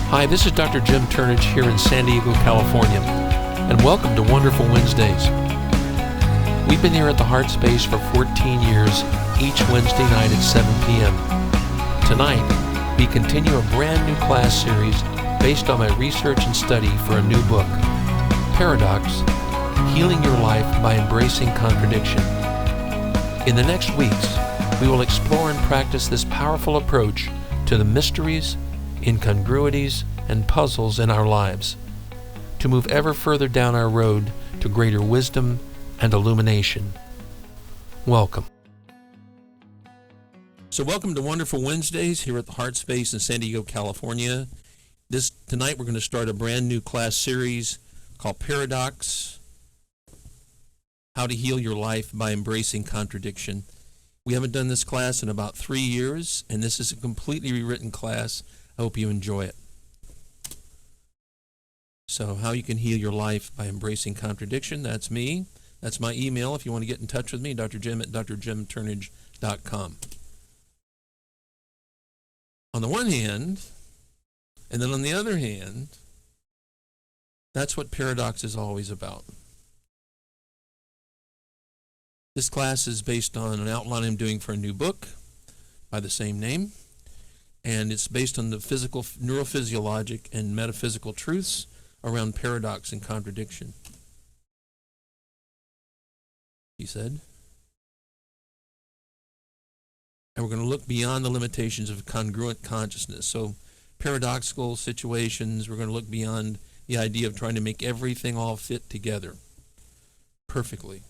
Hi, this is Dr. Jim Turnage here in San Diego, California, and welcome to Wonderful Wednesdays. We've been here at the Heart Space for 14 years, each Wednesday night at 7 p.m. Tonight, we continue a brand new class series based on my research and study for a new book, Paradox: Healing Your Life by Embracing Contradiction. In the next weeks, we will explore and practice this powerful approach to the mysteries, incongruities, and puzzles in our lives, to move ever further down our road to greater wisdom and illumination. Welcome. So welcome to Wonderful Wednesdays here at the Heart Space in San Diego, California. Tonight we're going to start a brand new class series called Paradox: How to Heal Your Life by Embracing Contradiction. We haven't done this class in about 3 years, and this is a completely rewritten class. I hope you enjoy it. So, how you can heal your life by embracing contradiction, that's me. That's my email if you want to get in touch with me, drjim at drjimturnage.com. On the one hand, and then on the other hand, that's what Paradox is always about. This class is based on an outline I'm doing for a new book by the same name, and it's based on the physical, neurophysiologic, and metaphysical truths around paradox and contradiction. He said. And we're going to look beyond the limitations of congruent consciousness. So paradoxical situations, we're going to look beyond the idea of trying to make everything all fit together perfectly.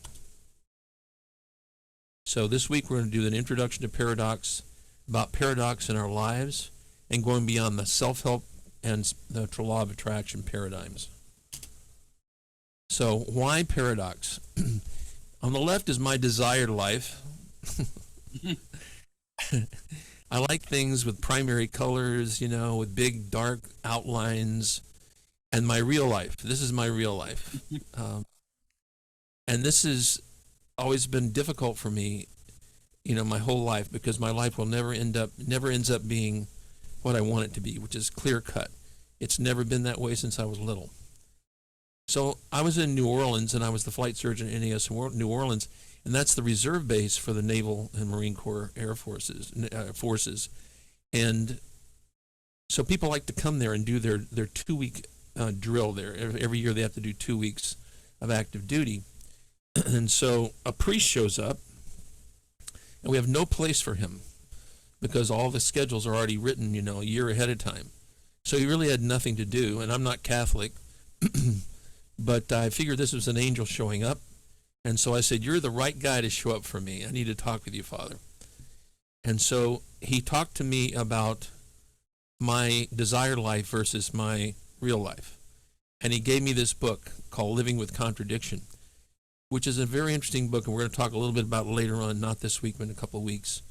So this week we're going to do an introduction to paradox, about paradox in our lives, and going beyond the self-help and the law of attraction paradigms. So why paradox? On the left is my desired life. I like things with primary colors, with big dark outlines, and my real life. This is my real life. And this has always been difficult for me, my whole life, because my life will never ends up being what I want it to be, which is clear cut. It's never been that way since I was little. So I was in New Orleans, and I was the flight surgeon at NAS New Orleans, and that's the reserve base for the Naval and Marine Corps Air Forces. And so people like to come there and do their 2-week drill there. Every year they have to do 2 weeks of active duty. And so a priest shows up, and we have no place for him because all the schedules are already written, a year ahead of time. So he really had nothing to do, and I'm not Catholic, but I figured this was an angel showing up. And so I said, "You're the right guy to show up for me. I need to talk with you, Father." And so he talked to me about my desired life versus my real life. And he gave me this book called Living with Contradiction, which is a very interesting book, and we're going to talk a little bit about it later on, not this week, but in a couple of weeks.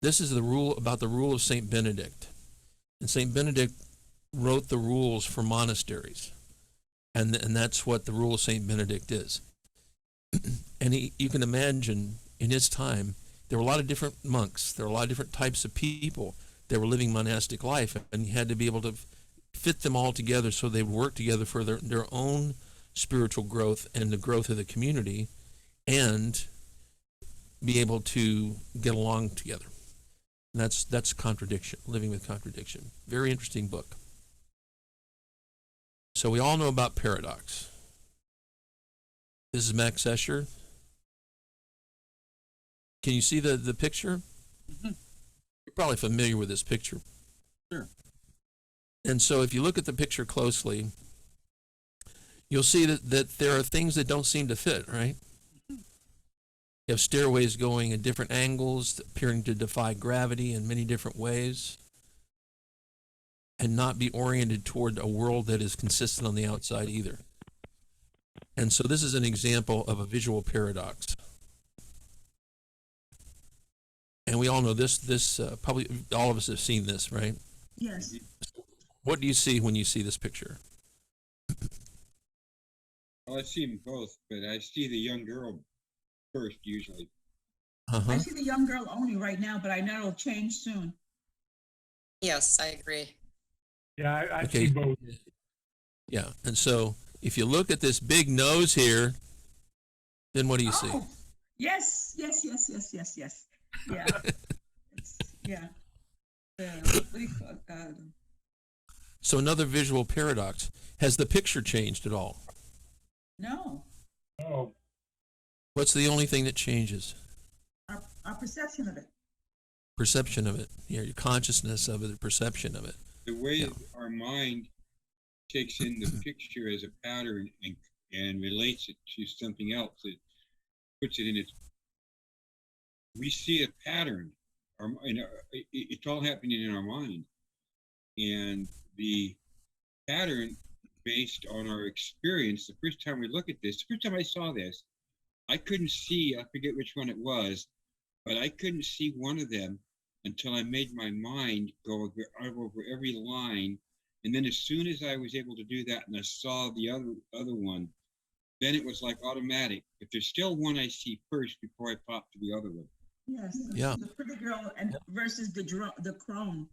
This is the rule of St. Benedict. And St. Benedict wrote the rules for monasteries. And that's what the rule of St. Benedict is. And you can imagine, in his time, there were a lot of different monks. There were a lot of different types of people that were living monastic life, and he had to be able to fit them all together so they would work together for their own spiritual growth and the growth of the community, and be able to get along together. And that's contradiction, living with contradiction. Very interesting book. So we all know about paradox. This is Max Escher. Can you see the picture? Mm-hmm. You're probably familiar with this picture. Sure. And so if you look at the picture closely, you'll see that there are things that don't seem to fit, right? You have stairways going at different angles, appearing to defy gravity in many different ways, and not be oriented toward a world that is consistent on the outside either. And so this is an example of a visual paradox. And we all know this probably all of us have seen this, right? Yes. What do you see when you see this picture? Well, I see them both, but I see the young girl first usually. I see the young girl only right now, but I know it'll change soon. Yes, I agree. Yeah, I Okay. see both. Yeah. And so if you look at this big nose here, then what do you see? Oh, yes, yes, yes, yes, yes, yes. Yeah. Yeah. What do you call it? So another visual paradox. Has the picture changed at all? No, Oh, What's the only thing that changes? our perception of it. Perception of it. Yeah, your consciousness of it, the perception of it. The way Yeah. our mind takes in the picture as a pattern and relates it to something else, it puts it in its. We see a pattern, it's all happening in our mind, and the pattern based on our experience. The first time we look at this, the first time I saw this, I couldn't see. I forget which one it was, but I couldn't see one of them until I made my mind go over every line. And then as soon as I was able to do that and I saw the other one, then it was like automatic. If there's still one I see first before I pop to the other one. Yes. Yeah. The pretty girl and versus the crone.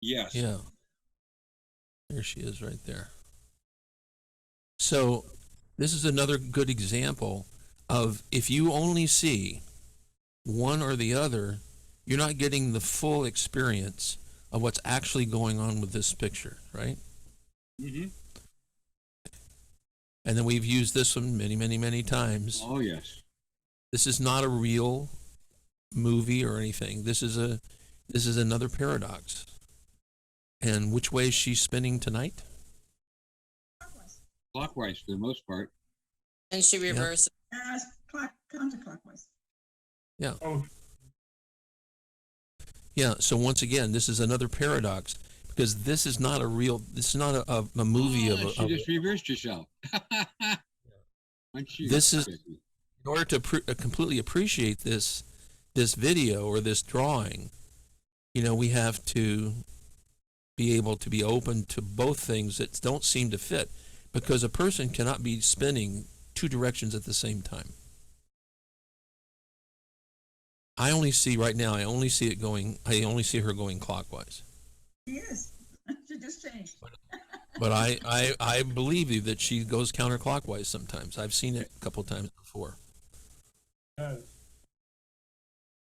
Yes. Yeah. There she is right there. So this is another good example of if you only see one or the other, you're not getting the full experience of what's actually going on with this picture, right? Mm-hmm. And then we've used this one many, many, many times. Oh, yes. This is not a real movie or anything. This is another paradox. And which way is she spinning tonight? Clockwise for the most part. And she reverses. Counterclockwise. Yeah. oh, Yeah. So once again, this is another paradox because this is not a real. This is not a movie of. She just reversed herself. This is in order to completely appreciate this video or this drawing. You know, we have to be able to be open to both things that don't seem to fit, because a person cannot be spinning two directions at the same time. I only see right now. I only see her going clockwise. She is. She just changed. But I believe you that she goes counterclockwise sometimes. I've seen it a couple times before.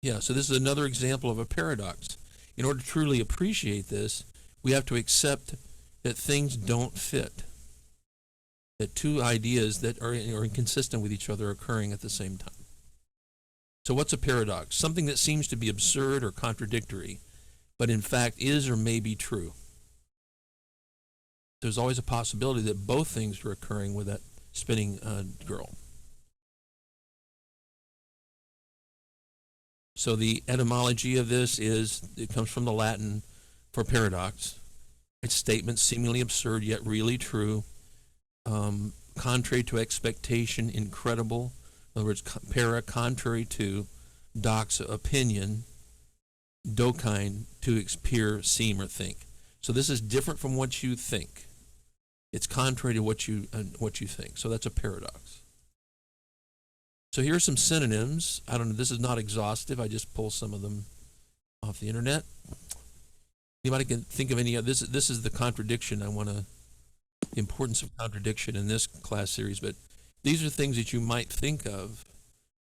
Yeah, so this is another example of a paradox. In order to truly appreciate this, we have to accept that things don't fit. That two ideas that are inconsistent with each other are occurring at the same time. So what's a paradox? Something that seems to be absurd or contradictory, but in fact is or may be true. There's always a possibility that both things are occurring with that spinning girl. So the etymology of this it comes from the Latin for paradox. It's statements seemingly absurd yet really true, contrary to expectation, incredible. In other words, para, contrary to, doxa, opinion, dokein, to appear, seem, or think. So this is different from what you think. It's contrary to what you think. So that's a paradox. So here are some synonyms. I don't know. This is not exhaustive. I just pulled some of them off the internet. Anybody can think of any of this? This is the contradiction. The importance of contradiction in this class series. But these are things that you might think of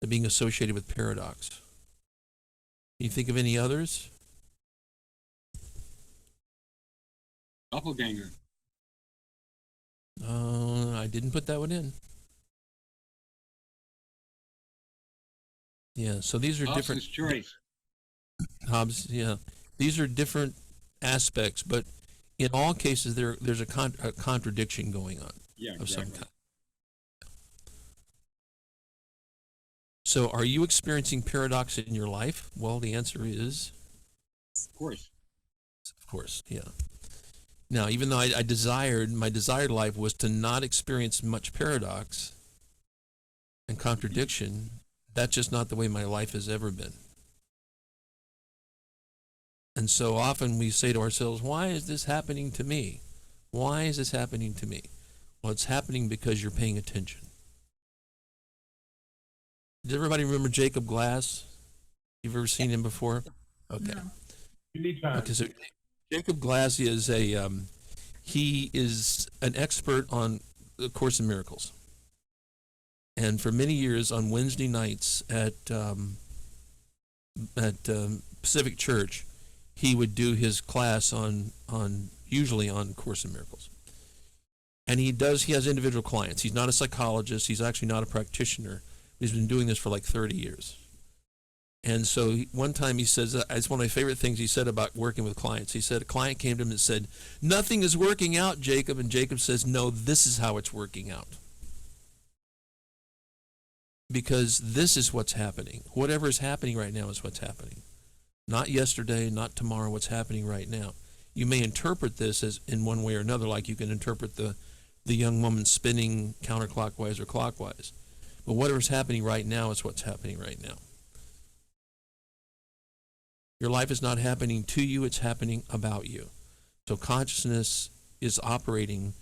as being associated with paradox. Can you think of any others? Doppelganger. I didn't put that one in. Yeah, so these are different. Hobson's choice. Hobbes, yeah. These are different aspects, but in all cases, there's a contradiction going on of some kind. So are you experiencing paradox in your life? Well, the answer is... Of course. Of course, yeah. Now, even though my desired life was to not experience much paradox and contradiction, that's just not the way my life has ever been. And so often we say to ourselves, why is this happening to me? Why is this happening to me? Well, it's happening because you're paying attention. Does everybody remember Jacob Glass? You've ever seen him before? Okay. No. anytime. Okay, so Jacob Glass is he is an expert on the Course in Miracles. And for many years on Wednesday nights at Pacific Church, he would do his class usually on Course in Miracles. And he has individual clients. He's not a psychologist. He's actually not a practitioner. He's been doing this for like 30 years. And so one time he says, it's one of my favorite things he said about working with clients. He said a client came to him and said, "Nothing is working out, Jacob." And Jacob says, "No, this is how it's working out. Because this is what's happening. Whatever is happening right now is what's happening. Not yesterday, not tomorrow, what's happening right now." You may interpret this as in one way or another, like you can interpret the young woman spinning counterclockwise or clockwise. But whatever's happening right now is what's happening right now. Your life is not happening to you, it's happening about you. So consciousness is operating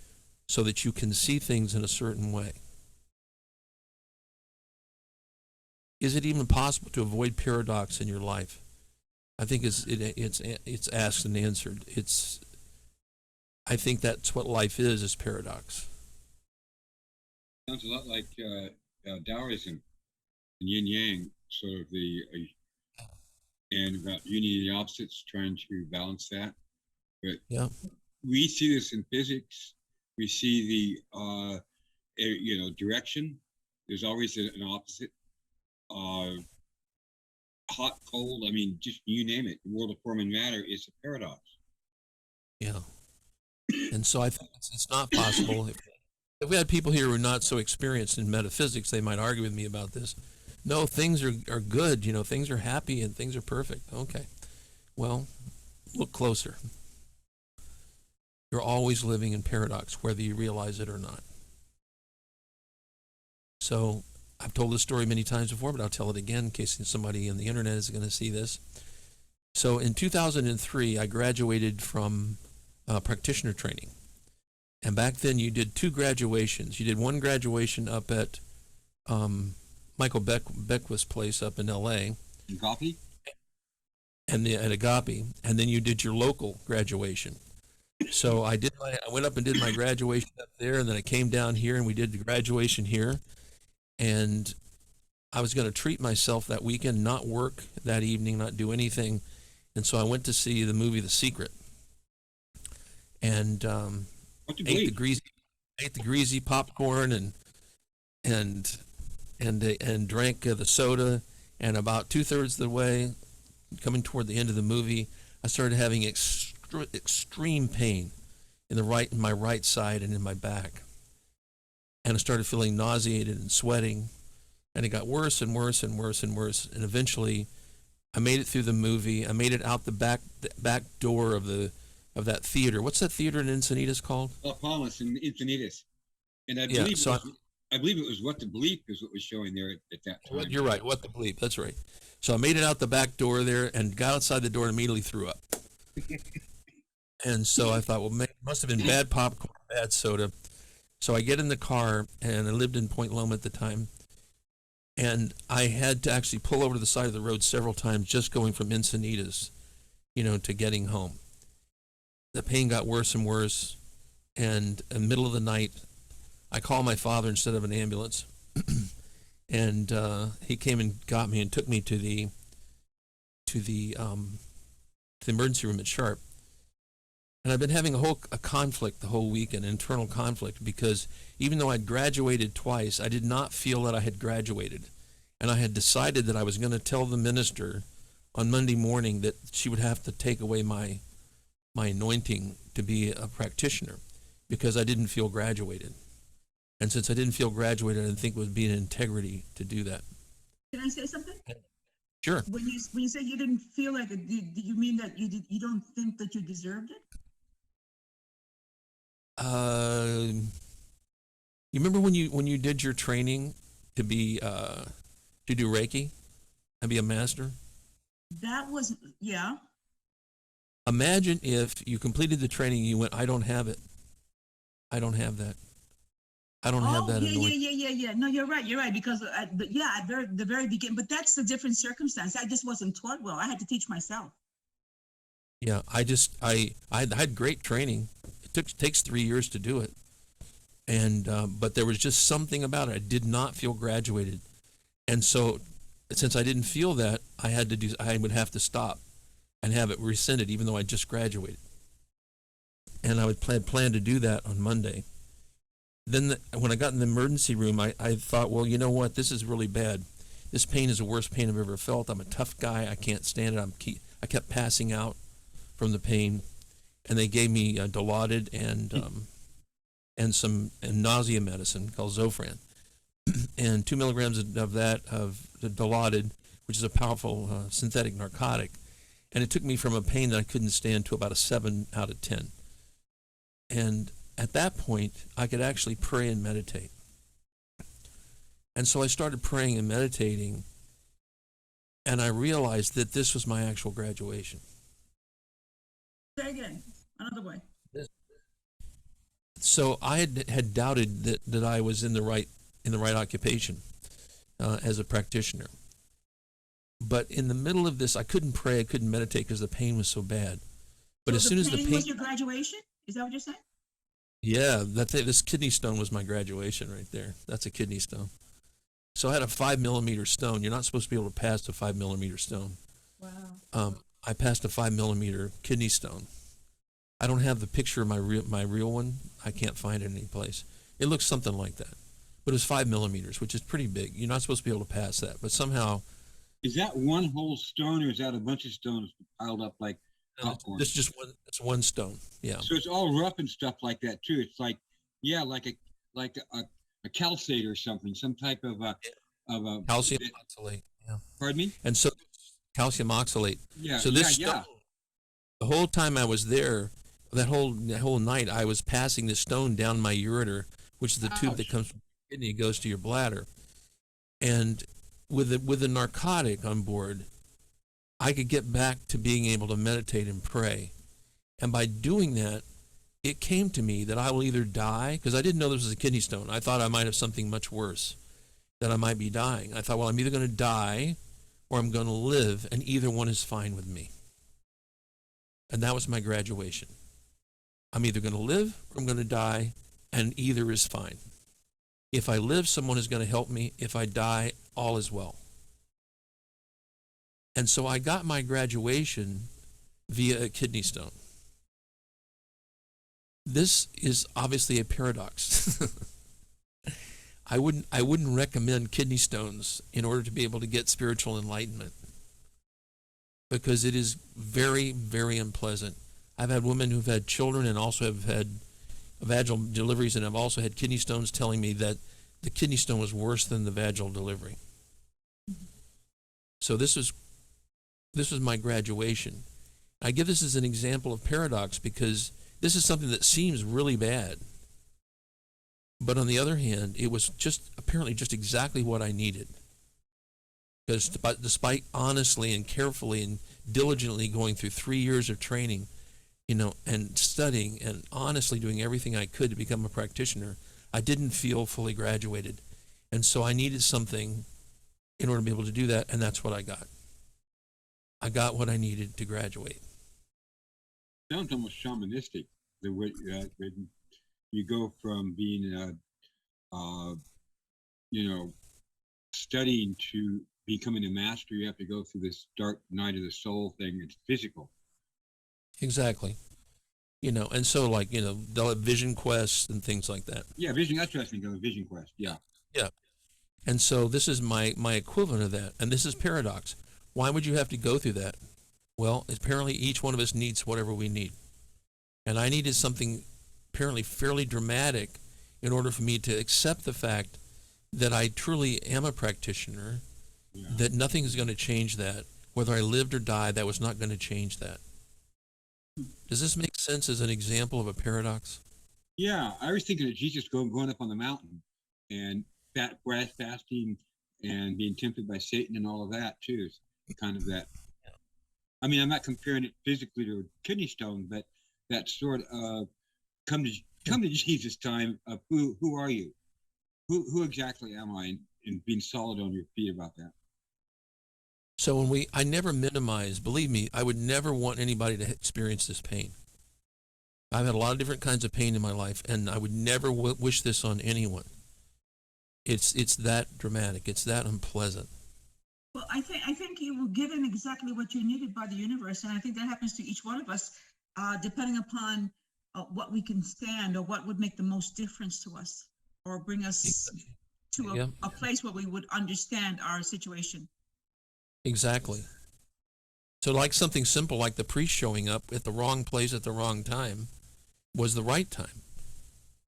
so that you can see things in a certain way. Is it even possible to avoid paradox in your life? I think it's asked and answered. I think that's what life is paradox. Sounds a lot like Taoism and yin yang, sort of and about unity and opposites, trying to balance that. But yeah, we see this in physics. We see the direction. There's always an opposite. Hot, cold. I mean, just you name it. The world of form and matter is a paradox. Yeah. And so I think it's not possible. If we had people here who are not so experienced in metaphysics, they might argue with me about this. No, things are good, things are happy and things are perfect. Okay. Well, look closer. You're always living in paradox, whether you realize it or not. So I've told this story many times before, but I'll tell it again in case somebody on the internet is going to see this. So in 2003, I graduated from practitioner training. And back then you did 2 graduations. You did one graduation up at Michael Beckwith's place up in L.A. Agape? And at Agape. And then you did your local graduation. So I went up and did my graduation up there, and then I came down here and we did the graduation here. And I was going to treat myself that weekend, not work that evening, not do anything. And so I went to see the movie The Secret. And ate the greasy popcorn and drank the soda. And about 2/3 of the way, coming toward the end of the movie, I started having extreme pain in my right side and in my back. And I started feeling nauseated and sweating, and it got worse and worse and worse and worse. And eventually, I made it through the movie. I made it out the back door of that theater. What's that theater in Encinitas called? La Palmas in Encinitas. And I believe it was What the Bleep is what was showing there at that time. You're right. What the Bleep. That's right. So I made it out the back door there and got outside the door and immediately threw up. And so I thought, well, it must have been bad popcorn, bad soda. So I get in the car, and I lived in Point Loma at the time, and I had to actually pull over to the side of the road several times just going from Encinitas, to getting home. The pain got worse and worse, and in the middle of the night, I called my father instead of an ambulance, and he came and got me and took me to the emergency room at Sharp. And I've been having a conflict the whole week, an internal conflict, because even though I'd graduated twice, I did not feel that I had graduated. And I had decided that I was going to tell the minister on Monday morning that she would have to take away my anointing to be a practitioner because I didn't feel graduated. And since I didn't feel graduated, I didn't think it would be an integrity to do that. Can I say something? Sure. When you say you didn't feel like it, do you mean that you don't think that you deserved it? You remember when you did your training to be to do Reiki and be a master? That was, yeah. Imagine if you completed the training and you went, I don't have it. I don't have that. I don't have that anointing. Yeah. No, you're right. Because, at the very beginning, but that's a different circumstance. I just wasn't taught well. I had to teach myself. Yeah, I had great training. It takes 3 years to do it. And but there was just something about it. I did not feel graduated, and so since I didn't feel that, I would have to stop and have it rescinded, even though I just graduated. And I would plan to do that on Monday. Then when I got in the emergency room, I thought, well, you know what? This is really bad. This pain is the worst pain I've ever felt. I'm a tough guy. I can't stand it. I kept passing out from the pain, and they gave me Dilaudid and some nausea medicine called Zofran, and 2 milligrams of that of the Dilaudid, which is a powerful synthetic narcotic, and it took me from a pain that I couldn't stand to about a 7 out of 10. And at that point, I could actually pray and meditate. And so I started praying and meditating, and I realized that this was my actual graduation. Say again, another way. So I had doubted that I was in the right occupation as a practitioner. But in the middle of this, I couldn't pray, I couldn't meditate because the pain was so bad. But So as soon as the pain was your graduation? Is that what you're saying? Yeah, this kidney stone was my graduation right there. That's a kidney stone. So I had a 5 millimeter stone. You're not supposed to be able to pass a 5 millimeter stone. Wow. I passed a 5 millimeter kidney stone. I don't have the picture of my real one. I can't find it any place. It looks something like that, but it was 5 millimeters, which is pretty big. You're not supposed to be able to pass that, but somehow. Is that one whole stone, or is that a bunch of stones piled up like popcorn? This just one. It's one stone. Yeah. So it's all rough and stuff like that too. It's like, yeah, like a calcite or something, some type of a Calcium oxalate. Yeah. Pardon me? And so calcium oxalate. Yeah. So this yeah. stone, the whole time I was there, that whole night, I was passing this stone down my ureter, which is the tube that comes from the kidney, goes to your bladder. And with a narcotic on board, I could get back to being able to meditate and pray. And by doing that, it came to me that I will either die, because I didn't know this was a kidney stone. I thought I might have something much worse, that I might be dying. I thought, well, I'm either going to die or I'm going to live, and either one is fine with me. And that was my graduation. I'm either going to live or I'm going to die, and either is fine. If I live, someone is going to help me. If I die, all is well. And so I got my graduation via a kidney stone. This is obviously a paradox. I wouldn't recommend kidney stones in order to be able to get spiritual enlightenment, because it is very, very unpleasant. I've had women who've had children and also have had vaginal deliveries and have also had kidney stones telling me that the kidney stone was worse than the vaginal delivery. So this was my graduation. I give this as an example of paradox because this is something that seems really bad. But on the other hand, it was apparently just exactly what I needed. Because despite honestly and carefully and diligently going through 3 years of training, and studying and honestly doing everything I could to become a practitioner, I didn't feel fully graduated. And so I needed something in order to be able to do that, and that's what I got. I got what I needed to graduate. Sounds almost shamanistic. The way when you go from being, studying to becoming a master, you have to go through this dark night of the soul thing. It's physical. Exactly. And so they'll have vision quests and things like that. Yeah, vision. That's what I think of, a vision quest. Yeah. Yeah. And so this is my equivalent of that. And this is paradox. Why would you have to go through that? Well, apparently each one of us needs whatever we need. And I needed something apparently fairly dramatic in order for me to accept the fact that I truly am a practitioner, that nothing is going to change that. Whether I lived or died, that was not going to change that. Does this make sense as an example of a paradox? Yeah, I was thinking of Jesus going up on the mountain and fasting and being tempted by Satan and all of that too. Kind of that. I mean, I'm not comparing it physically to a kidney stone, but that sort of come to Jesus time of who are you? Who exactly am I? And being solid on your feet about that. So I never minimize, believe me, I would never want anybody to experience this pain. I've had a lot of different kinds of pain in my life, and I would never wish this on anyone. It's that dramatic. It's that unpleasant. Well, I think you were given exactly what you needed by the universe, and I think that happens to each one of us, depending upon what we can stand or what would make the most difference to us, or bring us to Yeah, a place where we would understand our situation. exactly. So, like something simple like the priest showing up at the wrong place at the wrong time was the right time.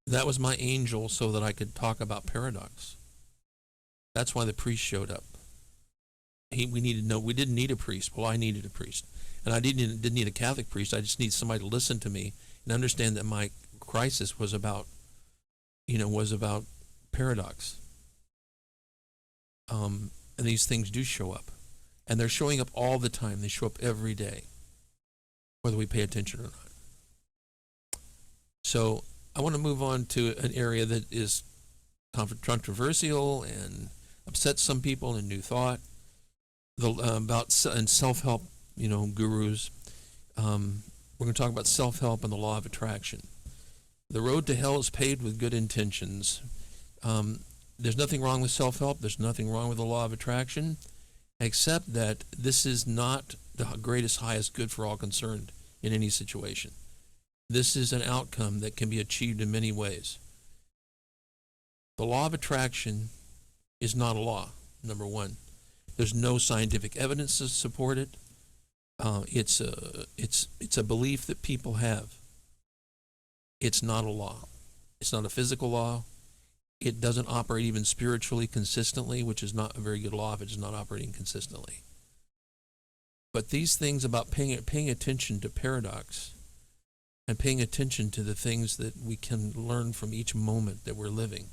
That was my angel so that I could talk about paradox. That's why the priest showed up. We didn't need a priest. Well, I needed a priest. And I didn't need a Catholic priest. I just need somebody to listen to me and understand that my crisis was about paradox. And these things do show up. And they're showing up all the time. They show up every day, whether we pay attention or not. So I want to move on to an area that is controversial and upsets some people in New Thought, about self-help, gurus. We're going to talk about self-help and the law of attraction. The road to hell is paved with good intentions. There's nothing wrong with self-help. There's nothing wrong with the law of attraction, except that this is not the greatest, highest good for all concerned in any situation. This is an outcome that can be achieved in many ways. The law of attraction is not a law, number one. There's no scientific evidence to support it. It's a belief that people have. It's not a law. It's not a physical law. It doesn't operate even spiritually consistently, which is not a very good law if it's not operating consistently. But these things about paying attention to paradox and paying attention to the things that we can learn from each moment that we're living,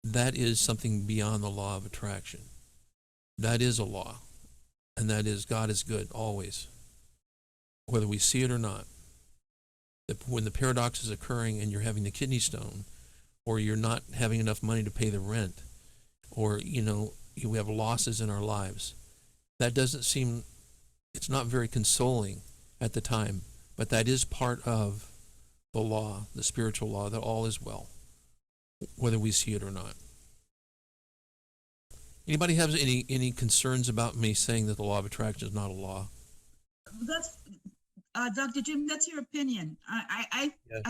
that is something beyond the law of attraction. That is a law, and that is God is good always, whether we see it or not. When the paradox is occurring and you're having the kidney stone, or you're not having enough money to pay the rent, or we have losses in our lives, that doesn't seem, it's not very consoling at the time, but that is part of the law, the spiritual law, that all is well, whether we see it or not. Anybody have any concerns about me saying that the law of attraction is not a law? That's Dr. Jim, that's your opinion. Yes.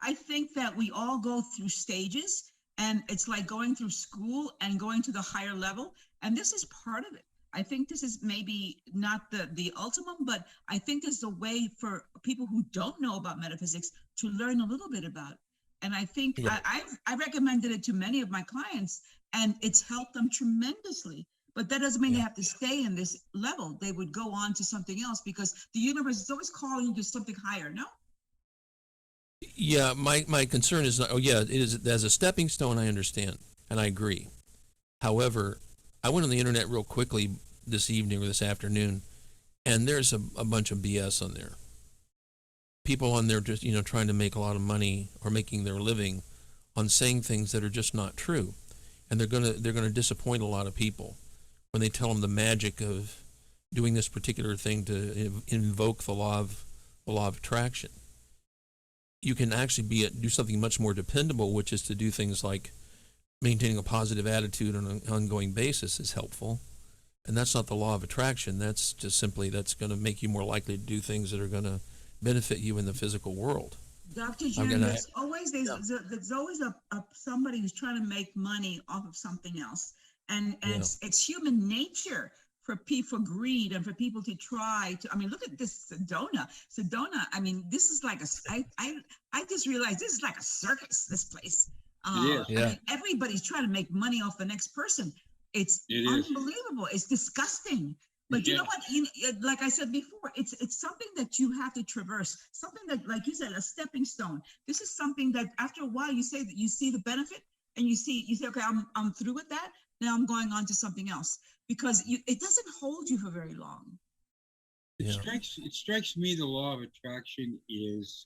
I think that we all go through stages, and it's like going through school and going to the higher level. And this is part of it. I think this is maybe not the ultimate, but I think there's a way for people who don't know about metaphysics to learn a little bit about it. And I think Right. I recommended it to many of my clients, and it's helped them tremendously. But that doesn't mean they have to stay in this level. They would go on to something else, because the universe is always calling you to something higher. No? Yeah, my concern is, it is as a stepping stone, I understand, and I agree. However, I went on the internet real quickly this evening or this afternoon, and there's a bunch of BS on there. People on there just, trying to make a lot of money or making their living on saying things that are just not true. And they're gonna disappoint a lot of people when they tell them the magic of doing this particular thing to invoke the law of attraction. You can actually do something much more dependable, which is to do things like maintaining a positive attitude on an ongoing basis is helpful. And that's not the law of attraction. That's just simply, that's going to make you more likely to do things that are going to benefit you in the physical world. Dr. Jim, there's always somebody who's trying to make money off of something else. And it's human nature for greed and for people to try to, look at this Sedona. This is like I just realized this is like a circus, this place. Everybody's trying to make money off the next person. It's unbelievable. It's disgusting. But you know what? Like I said before, it's something that you have to traverse. Something that, like you said, a stepping stone. This is something that after a while you say that you see the benefit, and you say, okay, I'm through with that. Now I'm going on to something else, because it doesn't hold you for very long. It strikes me the law of attraction is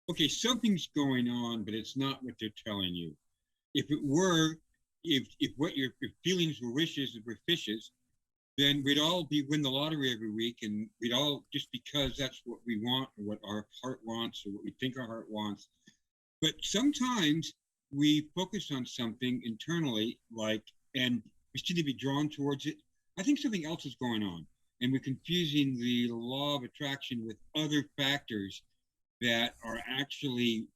okay, something's going on, but it's not what they're telling you. If it were, if what your feelings were wishes were fishes, then we'd all win the lottery every week, and we'd all, just because that's what we want or what our heart wants or what we think our heart wants. But sometimes we focus on something internally, and we seem to be drawn towards it. I think something else is going on, and we're confusing the law of attraction with other factors that are actually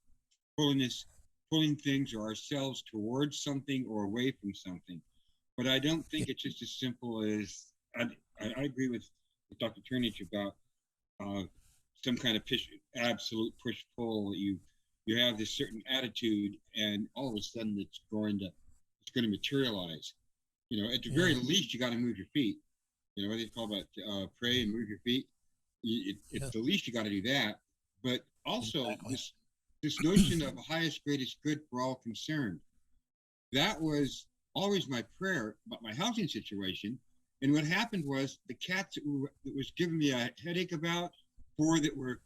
pulling things or ourselves towards something or away from something. But I don't think it's just as simple as I agree with Dr. Turnage about some kind of absolute push pull. You have this certain attitude, and all of a sudden it's going to materialize. At the very least, you got to move your feet. What they call about pray and move your feet. It's the least you got to do that. But also this notion of highest greatest good for all concerned. That was always my prayer about my housing situation. And what happened was the cats that was giving me a headache about, 4 that were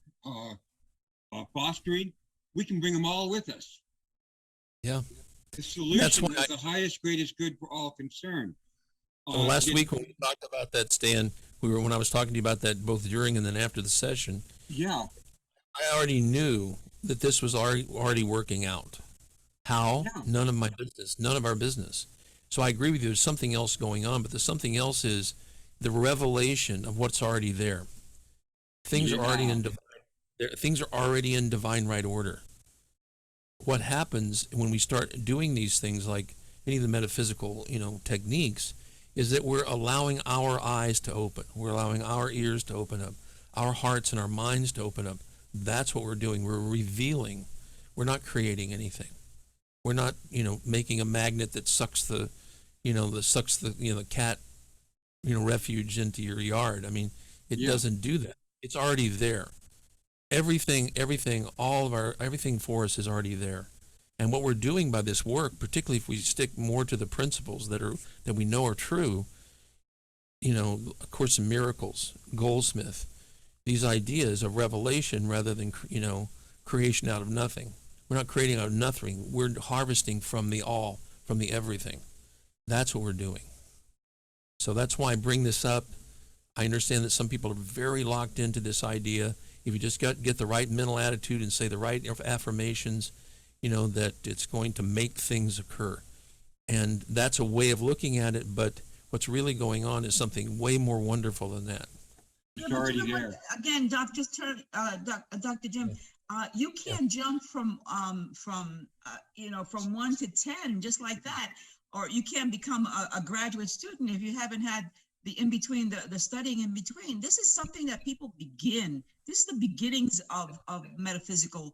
fostering, we can bring them all with us. Yeah. The solution is the highest greatest good for all concerned. Last week when we talked about that, Stan, when I was talking to you about that both during and then after the session. Yeah. I already knew that this was already working out. How? Yeah. None of my business. None of our business. So I agree with you. There's something else going on, but the something else is the revelation of what's already there. Things are already things are already in divine right order. What happens when we start doing these things, like any of the metaphysical, techniques, is that we're allowing our eyes to open. We're allowing our ears to open up, our hearts and our minds to open up. That's what we're doing. We're revealing. We're not creating anything. We're not, making a magnet that sucks the cat, refuge into your yard. I mean, it doesn't do that. It's already there. Everything for us is already there. And what we're doing by this work, particularly if we stick more to the principles that we know are true, A Course in Miracles, Goldsmith, these ideas of revelation rather than, creation out of nothing. We're not creating out of nothing. We're harvesting from the all, from the everything. That's what we're doing. So that's why I bring this up. I understand that some people are very locked into this idea. If you just get the right mental attitude and say the right affirmations, that it's going to make things occur. And that's a way of looking at it, but what's really going on is something way more wonderful than that. It's already there. Again, Dr. Jim, you can't jump from 1 to 10 just like that, or you can't become a graduate student if you haven't had the in between, the studying in between. This is something that people begin. This is the beginnings of metaphysical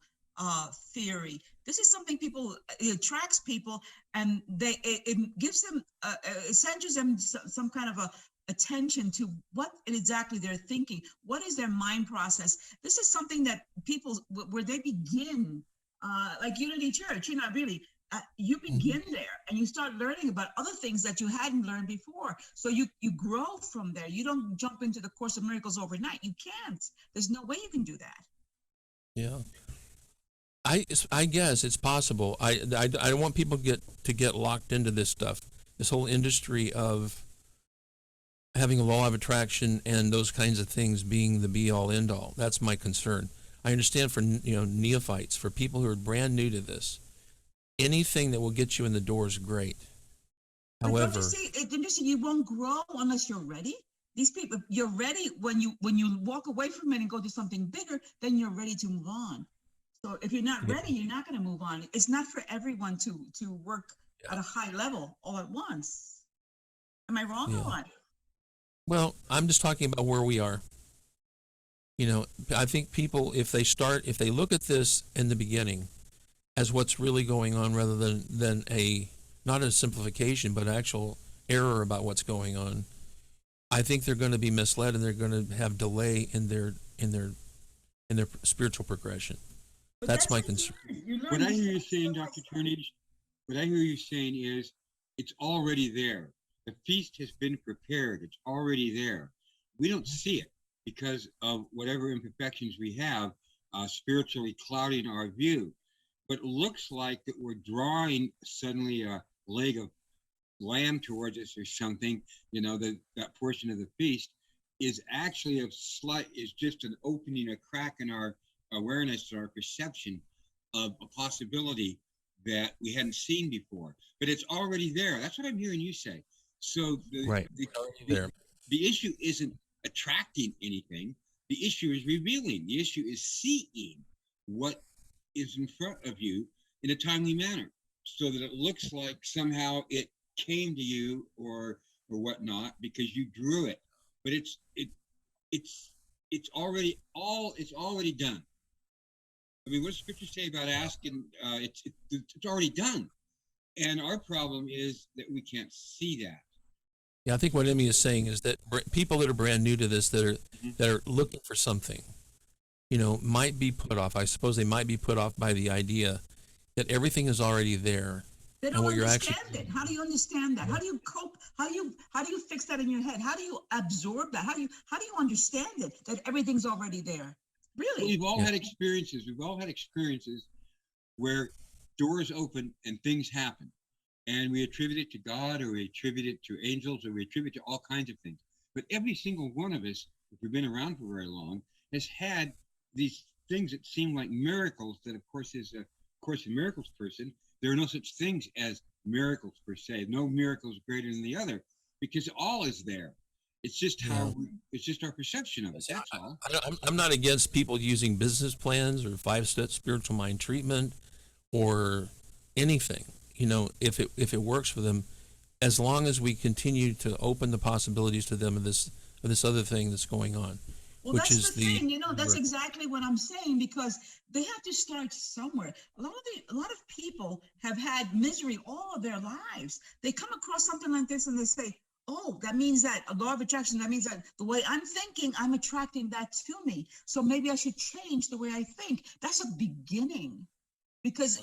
theory. This is something it attracts people, and it gives them, it centers them some kind of attention to what exactly they're thinking. What is their mind process? This is something that people, where they begin, like Unity Church, you begin there and you start learning about other things that you hadn't learned before. So you grow from there. You don't jump into the Course of Miracles overnight. You can't. There's no way you can do that. Yeah. I guess it's possible. I don't want people to get locked into this stuff. This whole industry of having a law of attraction and those kinds of things being the be all end all. That's my concern. I understand for neophytes, for people who are brand new to this, anything that will get you in the door is great. However, don't you see you won't grow unless you're ready? These people, you're ready when you walk away from it and go to something bigger, then you're ready to move on. So if you're not ready, you're not going to move on. It's not for everyone to work at a high level all at once. Am I wrong or what? Well, I'm just talking about where we are. I think people, if they look at this in the beginning as what's really going on rather than not a simplification, but actual error about what's going on, I think they're going to be misled and they're going to have delay in their spiritual progression. That's my concern. What I hear you saying, Dr. Turnage, what I hear you saying is it's already there. The feast has been prepared. It's already there. We don't see it because of whatever imperfections we have spiritually clouding our view. But it looks like that we're drawing suddenly a leg of lamb towards us or something, that portion of the feast is actually is just an opening, a crack in our awareness or our perception of a possibility that we hadn't seen before. But it's already there. That's what I'm hearing you say. So Right. the issue isn't attracting anything. The issue is revealing. The issue is seeing what is in front of you in a timely manner, so that it looks like somehow it came to you or whatnot because you drew it. But it's already done. I mean, what does Scripture say about asking? It's already done, and our problem is that we can't see that. Yeah, I think what Emmy is saying is that people that are brand new to this, that are looking for something, might be put off. I suppose they might be put off by the idea that everything is already there. They don't understand it. How do you understand that? How do you cope? How do you fix that in your head? How do you absorb that? How do you understand it, that everything's already there? Really? Well, we've all had experiences. We've all had experiences where doors open and things happen. And we attribute it to God, or we attribute it to angels, or we attribute it to all kinds of things. But every single one of us, if we've been around for very long, has had these things that seem like miracles that, of course, is a Course in Miracles person. There are no such things as miracles per se. No miracle is greater than the other, because all is there. It's just it's just our perception of it. That's all. I'm not against people using business plans or 5-step spiritual mind treatment or anything. If it works for them, as long as we continue to open the possibilities to them of this other thing that's going on. Well, which that's the thing, that's exactly what I'm saying, because they have to start somewhere. A lot of people have had misery all of their lives. They come across something like this and they say, oh, that means that a law of attraction, that means that the way I'm thinking, I'm attracting that to me. So maybe I should change the way I think. That's a beginning, because,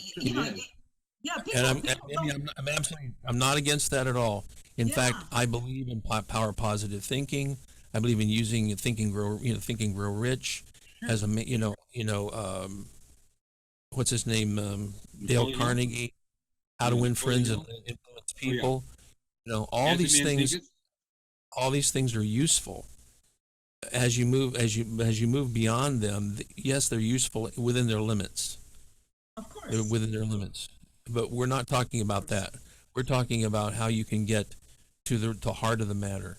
I'm not against that at all. In fact, I believe in power positive thinking. I believe in using Think and Grow Rich as a what's his name, Dale Carnegie, How to Win Friends and Influence People. All these things are useful. As you move beyond them, yes, they're useful within their limits. Of course, they're within their limits. But we're not talking about that. We're talking about how you can get to the heart of the matter.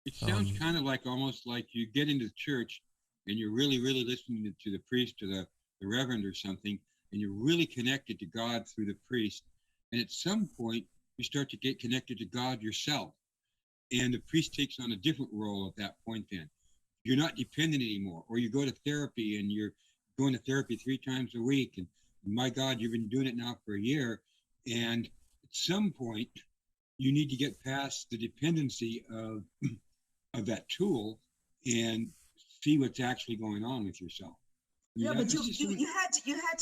It sounds kind of like, almost like you get into church and you're really, really listening to the priest or the reverend or something, and you're really connected to God through the priest. And at some point, you start to get connected to God yourself. And the priest takes on a different role at that point then. You're not dependent anymore. Or you go to therapy and you're going to therapy 3 times a week. And my God, you've been doing it now for a year. And at some point, you need to get past the dependency of that tool and see what's actually going on with yourself. But you had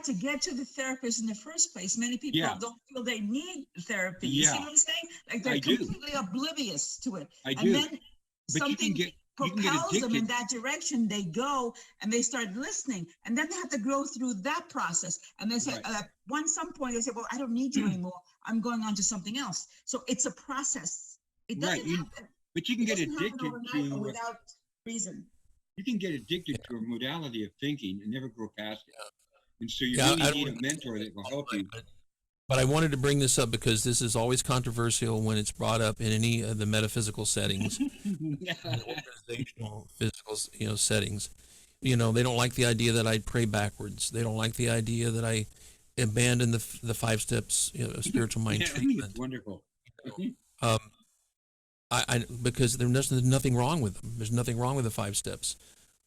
to get to the therapist in the first place. Many people don't feel they need therapy. You see what I'm saying? Like they're completely oblivious to it. And then something propels them in that direction. They go and they start listening, and then they have to go through that process. And they say, at some point, they say, "Well, I don't need you anymore. I'm going on to something else." So it's a process. It doesn't happen. But you can get addicted to without reason. You can get addicted to a modality of thinking and never grow past it. And so you really need a mentor that will help you. But I wanted to bring this up because this is always controversial when it's brought up in any of the metaphysical settings, organizational, physical, settings. They don't like the idea that I pray backwards. They don't like the idea that I abandon the 5 steps, spiritual mind treatment. I think it's wonderful. Because there's nothing wrong with them. There's nothing wrong with the 5 steps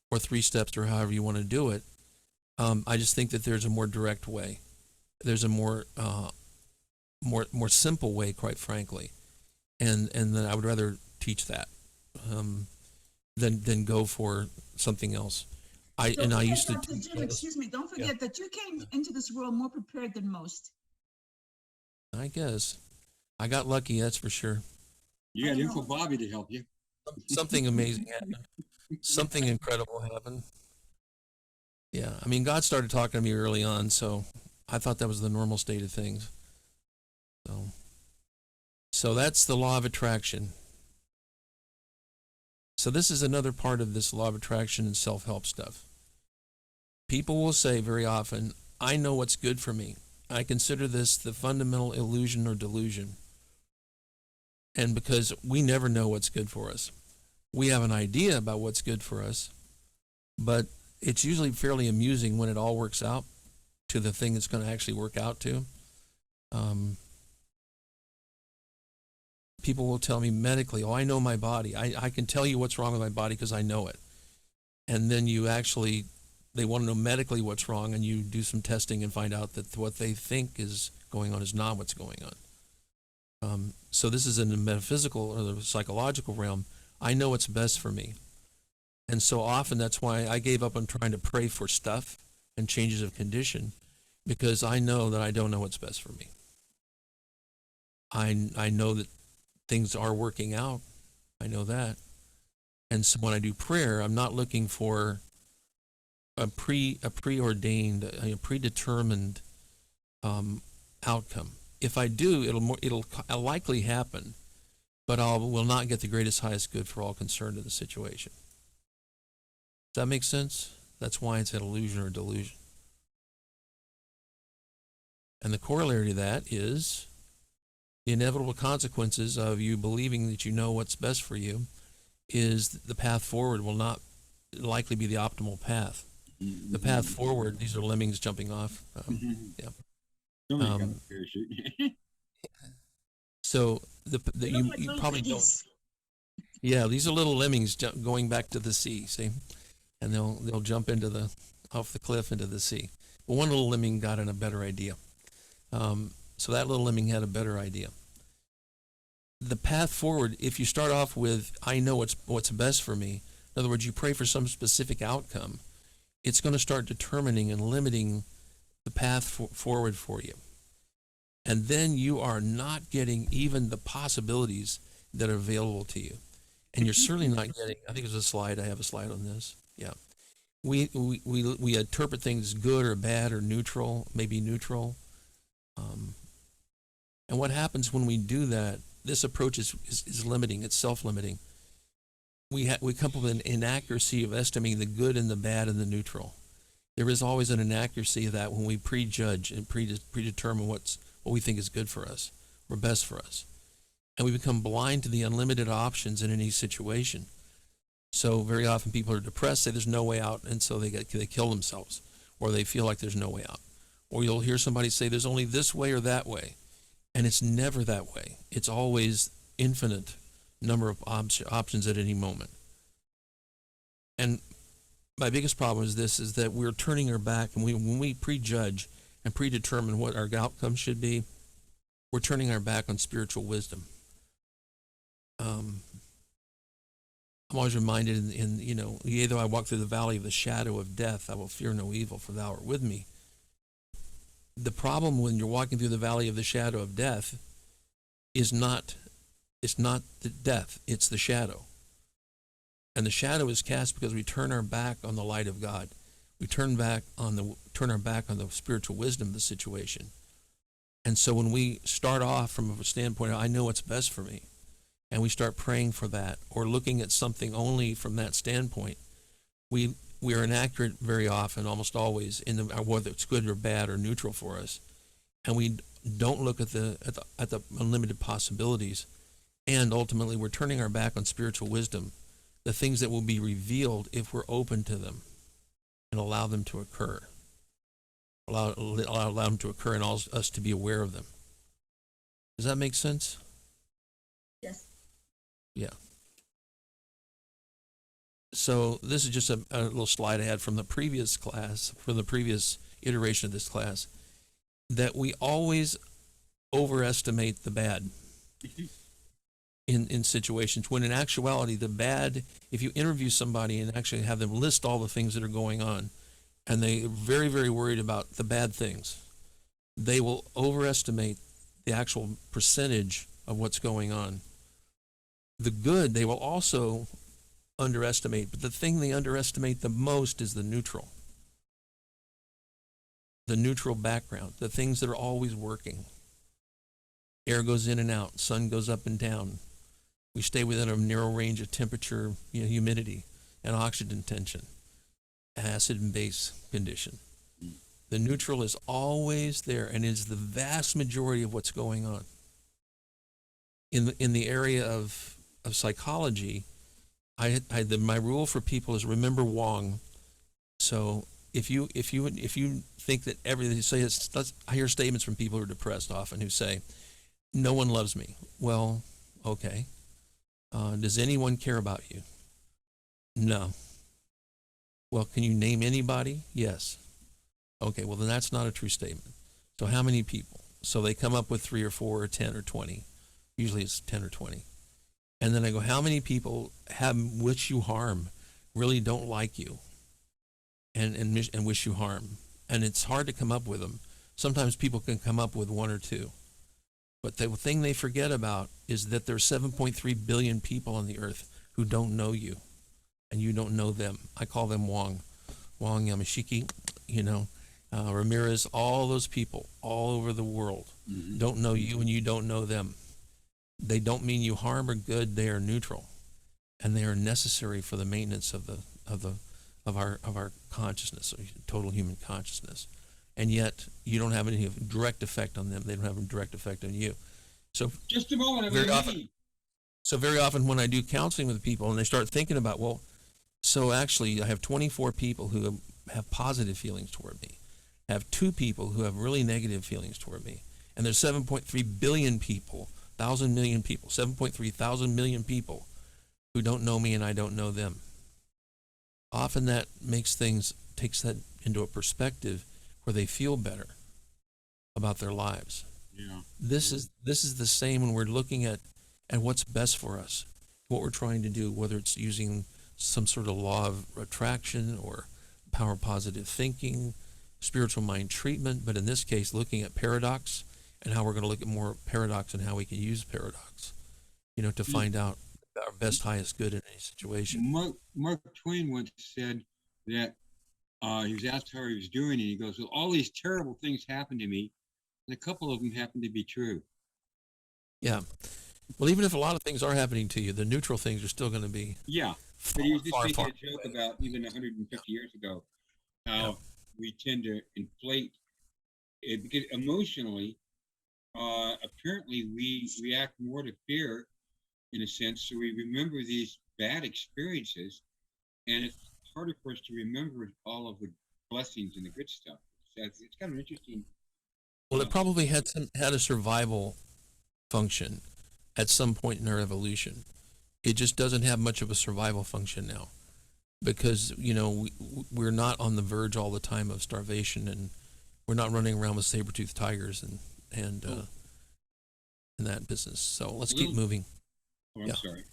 or 3 steps or however you want to do it. I just think that there's a more direct way. There's a more simple way, quite frankly, and then I would rather teach that than go for something else. Excuse me. Don't forget that you came into this world more prepared than most. I guess I got lucky. That's for sure. You had Uncle Bobby to help you. Something amazing happened. Something incredible happened. Yeah, I mean, God started talking to me early on, so I thought that was the normal state of things. So So that's the law of attraction. So this is another part of this law of attraction and self-help stuff. People will say very often, I know what's good for me. I consider this the fundamental illusion or delusion. And because we never know what's good for us. We have an idea about what's good for us, but it's usually fairly amusing when it all works out to the thing it's going to actually work out to. People will tell me medically, oh, I know my body. I can tell you what's wrong with my body because I know it. And then they want to know medically what's wrong, and you do some testing and find out that what they think is going on is not what's going on. So this is in the metaphysical or the psychological realm. I know what's best for me. And so often that's why I gave up on trying to pray for stuff and changes of condition, because I know that I don't know what's best for me. I know that things are working out. I know that. And so when I do prayer, I'm not looking for a preordained, a predetermined outcome. If I do, it'll likely happen, but will not get the greatest, highest good for all concerned in the situation. Does that make sense? That's why it's an illusion or delusion. And the corollary to that is the inevitable consequences of you believing that you know what's best for you is the path forward will not likely be the optimal path. The path forward, these are lemmings jumping off. Yeah. Somebody got a parachute. So you probably don't. Yeah, these are little lemmings going back to the sea. See, and they'll jump off the cliff into the sea. Well, one little lemming got in a better idea. So that little lemming had a better idea. The path forward, if you start off with, I know what's best for me, in other words, you pray for some specific outcome, it's going to start determining and limiting the path forward for you. And then you are not getting even the possibilities that are available to you. And you're certainly not getting, I think there's a slide, I have a slide on this. Yeah. We interpret things good or bad or neutral, maybe neutral. And what happens when we do that, this approach is limiting, it's self-limiting. We come up with an inaccuracy of estimating the good and the bad and the neutral. There is always an inaccuracy of that when we prejudge and predetermine what we think is good for us or best for us. And we become blind to the unlimited options in any situation. So very often people are depressed, say there's no way out, and so they kill themselves, or they feel like there's no way out. Or you'll hear somebody say there's only this way or that way, and it's never that way. It's always infinite number of options at any moment. And my biggest problem is that we're turning our back, and when we prejudge and predetermine what our outcome should be, we're turning our back on spiritual wisdom. I'm always reminded yea, though I walk through the valley of the shadow of death, I will fear no evil, for thou art with me. The problem when you're walking through the valley of the shadow of death it's not the death, it's the shadow. And the shadow is cast because we turn our back on the light of God. We turn our back on the spiritual wisdom of the situation. And so when we start off from a standpoint of, I know what's best for me, and we start praying for that, or looking at something only from that standpoint, we are inaccurate very often, almost always, in whether it's good or bad or neutral for us. And we don't look at the unlimited possibilities. And ultimately, we're turning our back on spiritual wisdom, the things that will be revealed if we're open to them and allow them to occur. Allow them to occur and all us to be aware of them. Does that make sense? Yes. Yeah. So this is just a little slide I had from the previous class, from the previous iteration of this class, that we always overestimate the bad in situations, when in actuality the bad, if you interview somebody and actually have them list all the things that are going on, and they're very, very worried about the bad things, they will overestimate the actual percentage of what's going on. The good, they will also underestimate, but the thing they underestimate the most is the neutral background, the things that are always working. Air goes in and out. Sun goes up and down. We stay within a narrow range of temperature, humidity, and oxygen tension, acid and base condition. The neutral is always there and is the vast majority of what's going on. In the area of psychology, my rule for people is remember Wong. So if you think that everything, I hear statements from people who are depressed often who say, "No one loves me." Well, okay. Does anyone care about you? No. Well, can you name anybody? Yes. Okay, well then that's not a true statement. So how many people? So they come up with 3 or 4 or 10 or 20. Usually it's 10 or 20. And then I go, how many people wish you harm, really don't like you, and wish you harm? And it's hard to come up with them. Sometimes people can come up with 1 or 2. But the thing they forget about is that there's 7.3 billion people on the earth who don't know you, and you don't know them. I call them Wong Yamashiki, Ramirez, all those people all over the world don't know you and you don't know them. They don't mean you harm or good. They are neutral, and they are necessary for the maintenance of our consciousness, total human consciousness. And yet you don't have any direct effect on them. They don't have a direct effect on you. So just a moment. Very often when I do counseling with people and they start thinking about, well, so actually I have 24 people who have positive feelings toward me. I have 2 people who have really negative feelings toward me. And there's 7.3 billion people, 1,000 million people, 7.3 thousand million people who don't know me and I don't know them. Often that takes that into a perspective where they feel better about their lives. Yeah. This is the same when we're looking at what's best for us, what we're trying to do, whether it's using some sort of law of attraction or power of positive thinking, spiritual mind treatment, but in this case, looking at paradox and how we're going to look at more paradox and how we can use paradox, to find out our best, highest good in any situation. Mark Twain once said that he was asked how he was doing, and he goes, "Well, all these terrible things happened to me, and a couple of them happened to be true." Yeah. Well, even if a lot of things are happening to you, the neutral things are still going to be. Yeah. But he was just making a joke about even 150 years ago, how we tend to inflate it because emotionally, apparently we react more to fear in a sense. So we remember these bad experiences, and it's harder for us to remember all of the blessings and the good stuff. So it's kind of interesting. Well, it probably had a survival function at some point in our evolution. It just doesn't have much of a survival function now, because we're not on the verge all the time of starvation, and we're not running around with saber-toothed tigers and that business. So let's keep moving. Oh, I'm sorry.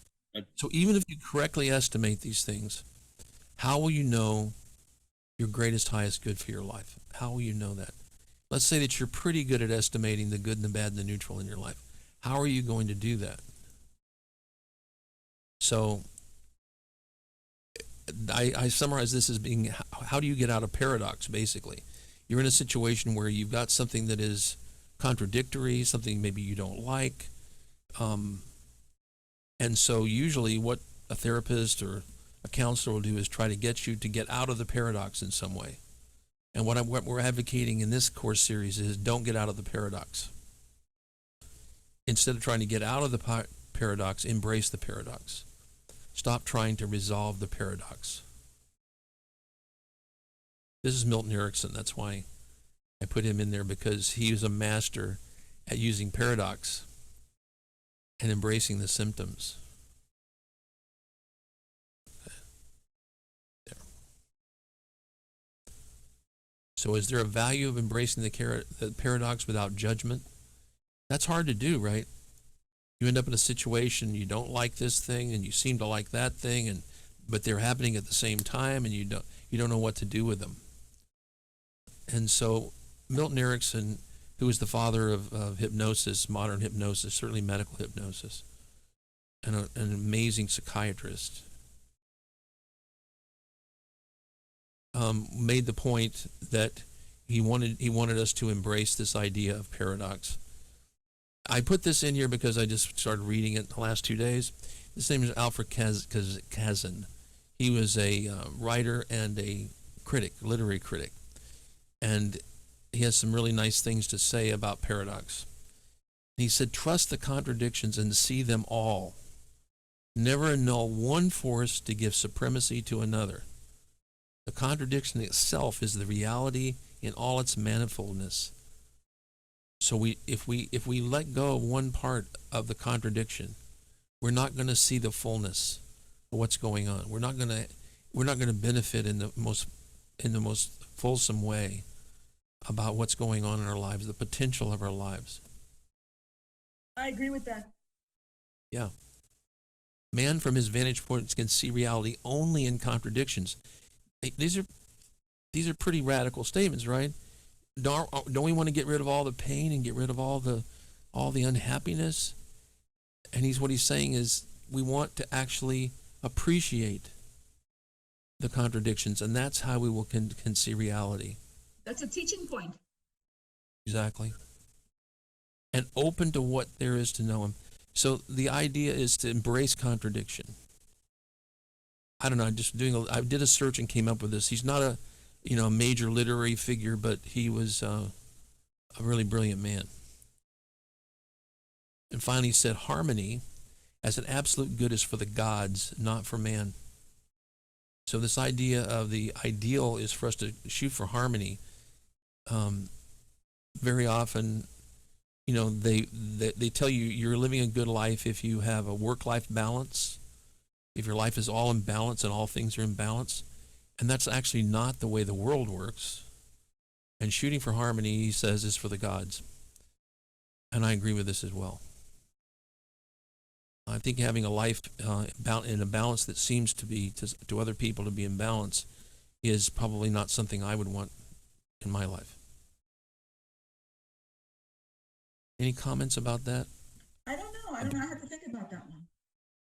So even if you correctly estimate these things, how will you know your greatest, highest good for your life? How will you know that? Let's say that you're pretty good at estimating the good and the bad and the neutral in your life. How are you going to do that? So I summarize this as being, how do you get out of paradox, basically? You're in a situation where you've got something that is contradictory, something maybe you don't like. And so usually what a therapist or a counselor will do is try to get you to get out of the paradox in some way. And what we're advocating in this course series is don't get out of the paradox. Instead of trying to get out of the paradox, embrace the paradox. Stop trying to resolve the paradox. This is Milton Erickson. That's why I put him in there, because he was a master at using paradox and embracing the symptoms. There. So is there a value of embracing the paradox without judgment? That's hard to do, right? You end up in a situation, you don't like this thing and you seem to like that thing, but they're happening at the same time, and you don't know what to do with them. And so Milton Erickson, who is the father of hypnosis, modern hypnosis, certainly medical hypnosis, and an amazing psychiatrist, made the point that he wanted us to embrace this idea of paradox. I put this in here because I just started reading it the last 2 days. His name is Alfred Kazin. He was a writer and a critic, literary critic. And he has some really nice things to say about paradox. He said, trust the contradictions and see them all. Never annul one force to give supremacy to another. The contradiction itself is the reality in all its manifoldness. So if we let go of one part of the contradiction, we're not going to see the fullness of what's going on. We're not going to benefit in the most fulsome way about what's going on in our lives, the potential of our lives. I agree with that. Yeah. Man, from his vantage point, can see reality only in contradictions. These are pretty radical statements, right? Don't we want to get rid of all the pain and get rid of all the unhappiness? And what he's saying is we want to actually appreciate the contradictions, and that's how we can see reality. That's a teaching point. Exactly. And open to what there is to know him. So the idea is to embrace contradiction. I don't know. I did a search and came up with this. He's not a major literary figure, but he was a really brilliant man. And finally, he said, harmony as an absolute good is for the gods, not for man. So this idea of the ideal is for us to shoot for harmony. Very often, they tell you you're living a good life if you have a work-life balance, if your life is all in balance and all things are in balance. And that's actually not the way the world works. And shooting for harmony, he says, is for the gods. And I agree with this as well. I think having a life in a balance that seems to be, to other people, to be in balance is probably not something I would want in my life. Any comments about that? I don't know. I have to think about that one.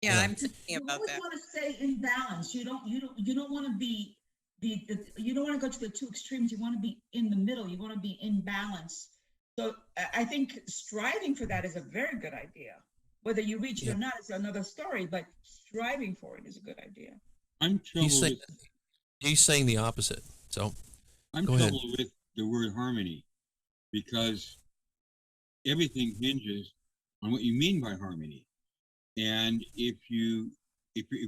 Yeah, I'm thinking You about always that. want to stay in balance. You don't want to be you don't want to go to the two extremes. You want to be in the middle. You want to be in balance. So I think striving for that is a very good idea. Whether you reach it or not is another story, but striving for it is a good idea. He's saying the opposite. So I'm troubled with the word harmony because everything hinges on what you mean by harmony. And if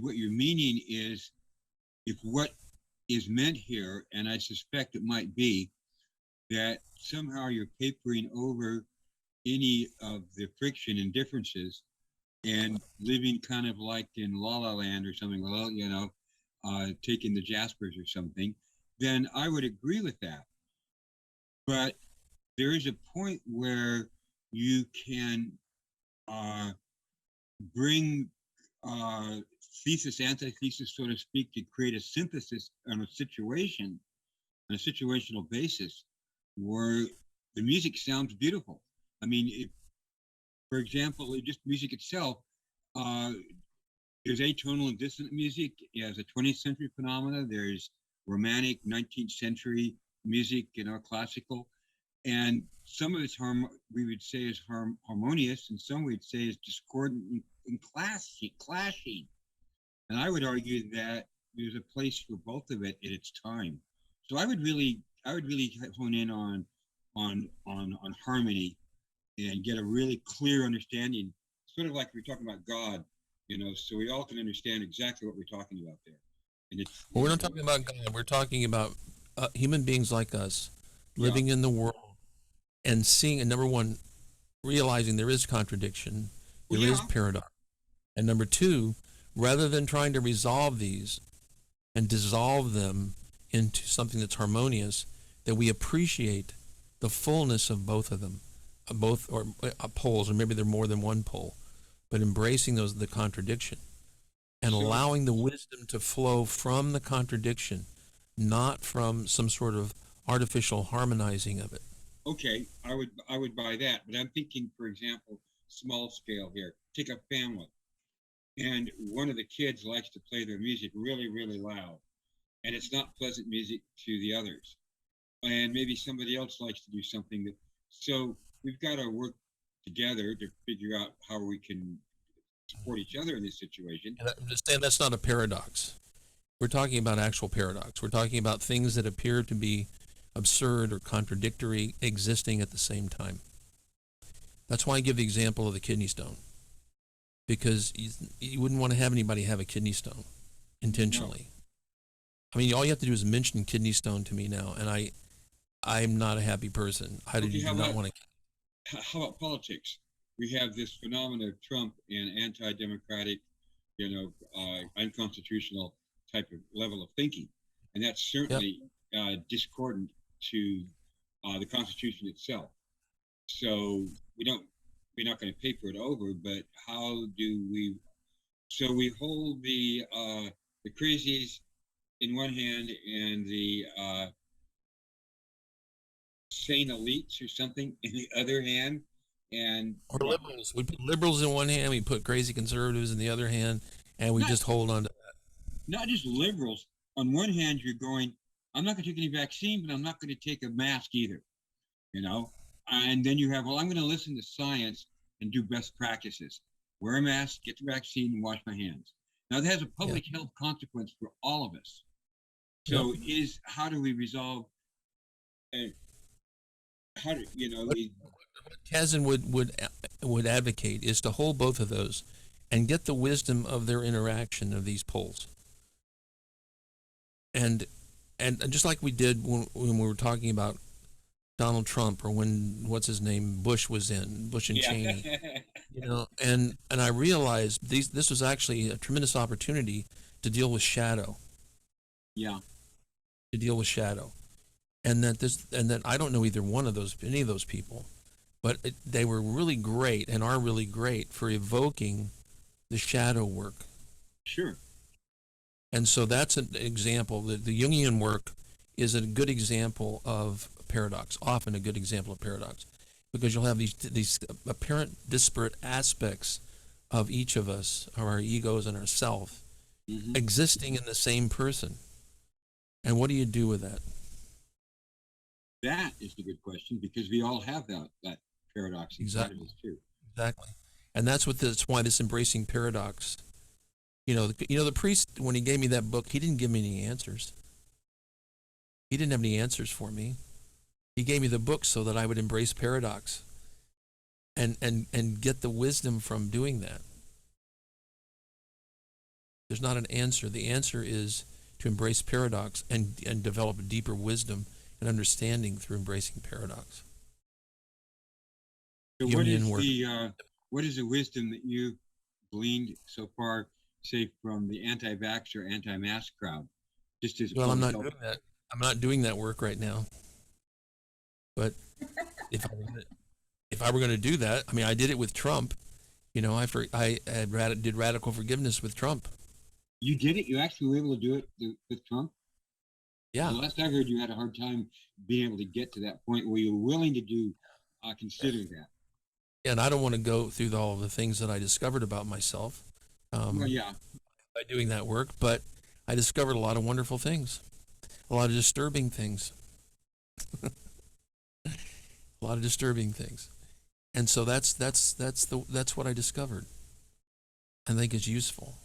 what you're meaning is, if what is meant here, and I suspect it might be, that somehow you're papering over any of the friction and differences and living kind of like in La La Land or something, taking the Jaspers or something, then I would agree with that. But there is a point where you can bring thesis, antithesis, so to speak, to create a synthesis on a situation, on a situational basis, where the music sounds beautiful. I mean, for example, just music itself, there's atonal and dissonant music as a 20th century phenomena. There's romantic 19th century music, classical. And some of it's we would say is harmonious, and some we'd say is discordant and clashing. And I would argue that there's a place for both of it at its time. So I would really hone in on harmony and get a really clear understanding, sort of like we're talking about God, so we all can understand exactly what we're talking about there. And we're not talking about God. We're talking about human beings like us living in the world and seeing, and number one, realizing there is contradiction, there is paradox. And number two, rather than trying to resolve these and dissolve them into something that's harmonious, that we appreciate the fullness of both of them, both or poles, or maybe they're more than one pole, but embracing the contradiction and allowing the wisdom to flow from the contradiction, not from some sort of artificial harmonizing of it. Okay, I would buy that, but I'm thinking, for example, small scale here. Take a family, and one of the kids likes to play their music really, really loud, and it's not pleasant music to the others. And maybe somebody else likes to do something so we've got to work together to figure out how we can support each other in this situation. And I understand that's not a paradox. We're talking about actual paradox. We're talking about things that appear to be absurd or contradictory existing at the same time. That's why I give the example of the kidney stone, because you wouldn't want to have anybody have a kidney stone intentionally. No. I mean, all you have to do is mention kidney stone to me now, and I'm not a happy person. I do not want to. How about politics? We have this phenomenon of Trump and anti-democratic, unconstitutional type of level of thinking, and that's certainly discordant to the Constitution itself. So we're not going to paper it over, but how do we? So we hold the crazies in one hand and the sane elites or something in the other hand, or liberals. We put liberals in one hand, we put crazy conservatives in the other hand, and we just hold on to that. Not just liberals. On one hand, you're going, I'm not going to take any vaccine, but I'm not going to take a mask either, And then you have, well, I'm going to listen to science and do best practices. Wear a mask, get the vaccine, and wash my hands. Now, that has a public health consequence for all of us. So how do we resolve, what Kazan would advocate is to hold both of those and get the wisdom of their interaction of these poles. And just like we did when we were talking about Donald Trump, or when Bush and Cheney, and I realized this was actually a tremendous opportunity to deal with shadow. Yeah. To deal with shadow, and that I don't know any of those people, but they were really great and are really great for evoking the shadow work. Sure. And so that's an example. The Jungian work is a good example of paradox, often a good example of paradox, because you'll have these apparent disparate aspects of each of us, of our egos and ourself, existing in the same person. And what do you do with that? That is the good question, because we all have that paradox inside of us too. Exactly. And that's why this embracing paradox. The priest, when he gave me that book, he didn't give me any answers. He didn't have any answers for me. He gave me the book so that I would embrace paradox and get the wisdom from doing that. There's not an answer. The answer is to embrace paradox and develop a deeper wisdom and understanding through embracing paradox. So what is the wisdom that you gleaned so far, say, from the anti-vax or anti-mask crowd? I'm not doing that. I'm not doing that work right now. But if I were going to do that, I mean, I did it with Trump. I did radical forgiveness with Trump. You did it? You actually were able to do it with Trump? Yeah. The last I heard, you had a hard time being able to get to that point where you were willing to consider that. And I don't want to go through all of the things that I discovered about myself by doing that work, but I discovered a lot of wonderful things, a lot of disturbing things, and so that's what I discovered. I think it's useful.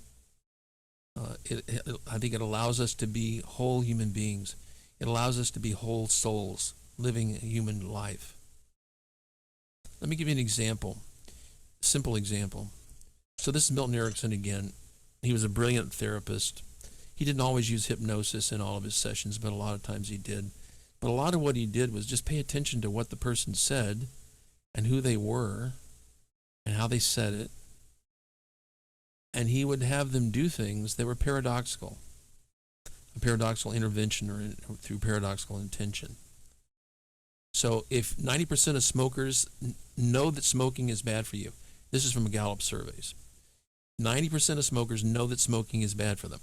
I think it allows us to be whole human beings. It allows us to be whole souls living a human life. Let me give you an example, simple example. So this is Milton Erickson again. He was a brilliant therapist. He didn't always use hypnosis in all of his sessions, but a lot of times he did. But a lot of what he did was just pay attention to what the person said and who they were and how they said it. And he would have them do things that were paradoxical, a paradoxical intervention or through paradoxical intention. So if 90% of smokers know that smoking is bad for you, this is from Gallup surveys, 90% of smokers know that smoking is bad for them.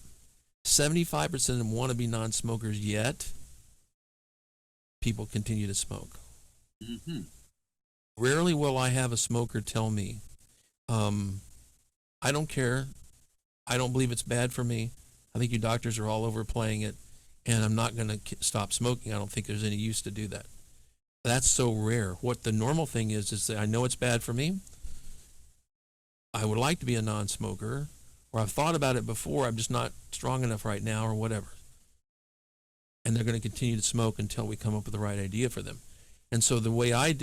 75% of them want to be non-smokers, yet people continue to smoke. Mm-hmm. Rarely will I have a smoker tell me, I don't care. I don't believe it's bad for me. I think you doctors are all overplaying it, and I'm not going to stop smoking. I don't think there's any use to do that. That's so rare. What the normal thing is that I know it's bad for me. I would like to be a non-smoker, or I've thought about it before. I'm just not strong enough right now, or whatever. And they're going to continue to smoke until we come up with the right idea for them. And so the way I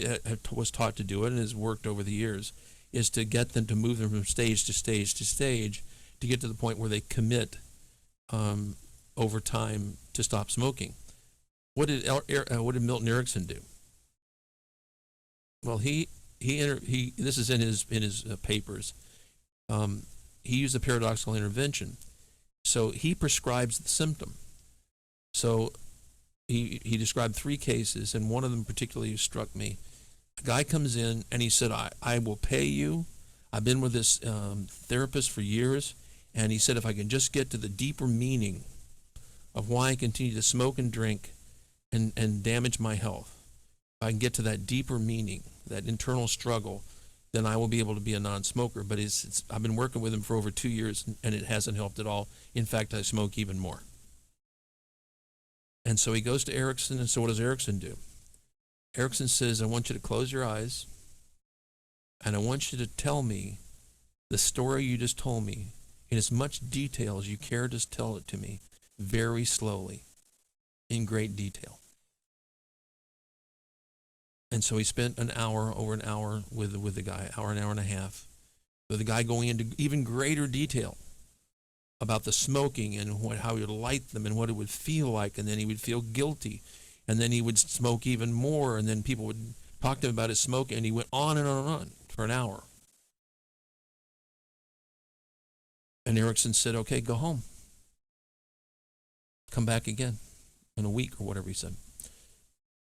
was taught to do it, and has worked over the years, is to get them to move them from stage to stage to stage to get to the point where they commit over time to stop smoking. What did Milton Erickson do? Well, he this is in his papers. He used a paradoxical intervention. So he prescribes the symptom. So he described 3 cases, and one of them particularly struck me. A guy comes in and he said, I will pay you. I've been with this therapist for years, and he said if I can just get to the deeper meaning of why I continue to smoke and drink and damage my health, if I can get to that deeper meaning, that internal struggle, then I will be able to be a non-smoker. But I've been working with him for over 2 years, and it hasn't helped at all. In fact, I smoke even more. And so he goes to Erickson, and so what does Erickson do? Erickson says, I want you to close your eyes, and I want you to tell me the story you just told me in as much detail as you care to tell it to me, very slowly, in great detail. And so he spent over an hour with the guy, an hour and a half, with the guy going into even greater detail about the smoking and how he would light them and what it would feel like, and then he would feel guilty, and then he would smoke even more, and then people would talk to him about his smoke, and he went on and on and on for an hour. And Erickson said, okay, go home. Come back again in a week or whatever he said.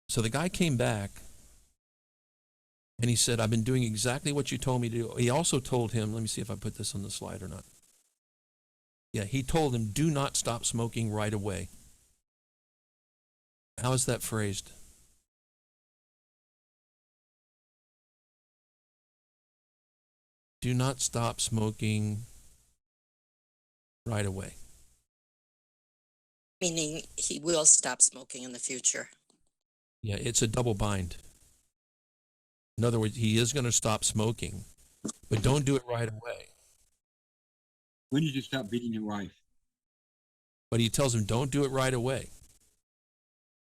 So the guy came back, and he said, I've been doing exactly what you told me to do. He also told him, let me see if I put this on the slide or not. Yeah, he told him, do not stop smoking right away. How is that phrased? Do not stop smoking right away. Meaning he will stop smoking in the future. Yeah, it's a double bind. In other words, he is going to stop smoking, but don't do it right away. When did you stop beating your wife? But he tells him, don't do it right away.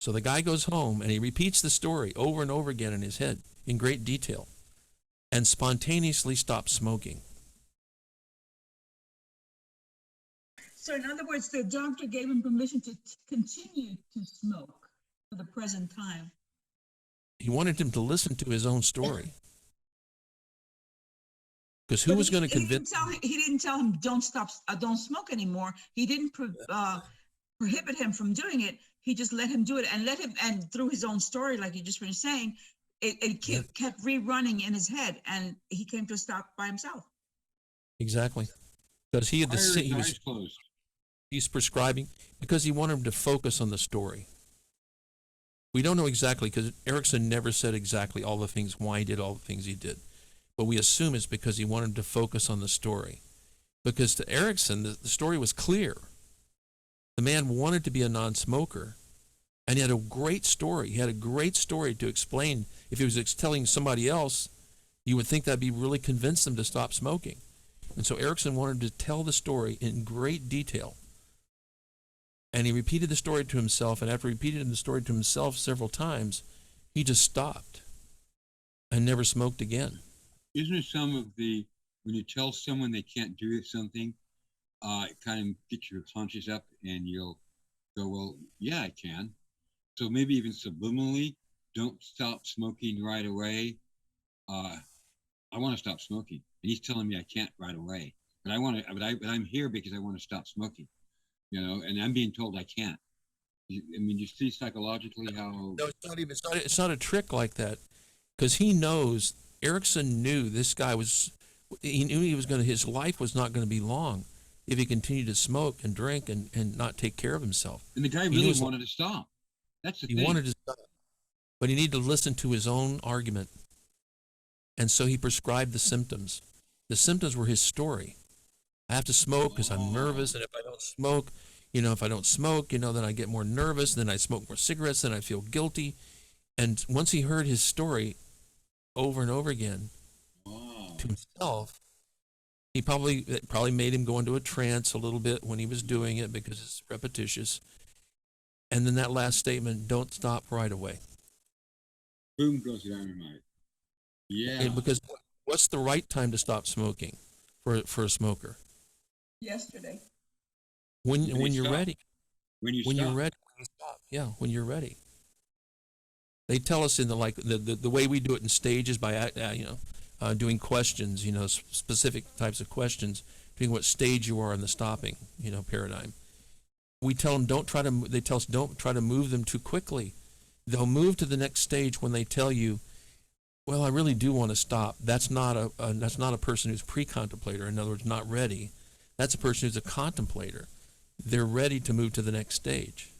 So the guy goes home and he repeats the story over and over again in his head in great detail and spontaneously stops smoking. So in other words, the doctor gave him permission to continue to smoke for the present time. He wanted him to listen to his own story. Because who was going to convince him? He didn't tell him don't smoke anymore. He didn't prohibit him from doing it. He just let him do it and through his own story, like you just finished saying, it kept rerunning in his head, and he came to a stop by himself. Exactly. Because he's prescribing because he wanted him to focus on the story. We don't know exactly, because Erickson never said exactly all the things, why he did all the things he did. But we assume it's because he wanted him to focus on the story. Because to Erickson, the story was clear. The man wanted to be a non-smoker, and he had a great story. He had a great story to explain. If he was telling somebody else, you would think that'd be really convince them to stop smoking. And so Erickson wanted to tell the story in great detail. And he repeated the story to himself, and after repeating the story to himself several times, he just stopped and never smoked again. Isn't it some of when you tell someone they can't do something, it kind of gets your conscience up and you'll go, well, yeah, I can. So maybe even subliminally, don't stop smoking right away. I want to stop smoking. And he's telling me I can't right away. But I'm here because I want to stop smoking. And I'm being told I can't. I mean, you see psychologically how... No, it's not a trick like that. Because he knows, Erickson knew this guy he knew his life was not going to be long if he continued to smoke and drink and not take care of himself. And the guy really wanted to stop. That's the thing. He wanted to stop. But he needed to listen to his own argument. And so he prescribed the symptoms. The symptoms were his story. I have to smoke because I'm nervous, and if I don't smoke, then I get more nervous, then I smoke more cigarettes, then I feel guilty. And once he heard his story over and over again Wow. to himself, it probably made him go into a trance a little bit when he was doing it because it's repetitious. And then that last statement, don't stop right away. Boom goes dynamite. Yeah. Because what's the right time to stop smoking for a smoker? Yesterday. When you you're stop. ready. When you When stop. you're ready. Stop. Yeah, when you're ready. They tell us in the way we do it in stages by doing questions, specific types of questions, doing what stage you are in the stopping, paradigm. We tell them they tell us don't try to move them too quickly. They'll move to the next stage when they tell you, well, I really do want to stop. That's not a person who's pre-contemplator. In other words, not ready. That's a person who's a contemplator. They're ready to move to the next stage.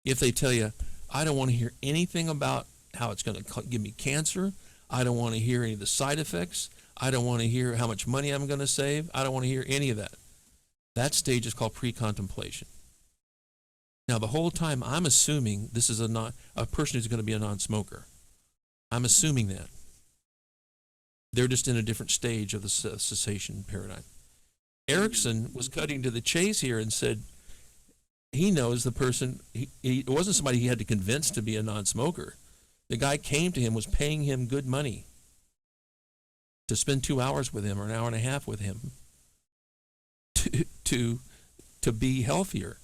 If they tell you, I don't want to hear anything about how it's going to give me cancer. I don't want to hear any of the side effects. I don't want to hear how much money I'm going to save. I don't want to hear any of that. That stage is called pre-contemplation. Now, the whole time I'm assuming this is a person who's going to be a non-smoker. I'm assuming that. They're just in a different stage of the cessation paradigm. Erickson was cutting to the chase here and said he knows the person, it wasn't somebody he had to convince to be a non-smoker. The guy came to him, was paying him good money to spend 2 hours with him or an hour and a half with him to be healthier.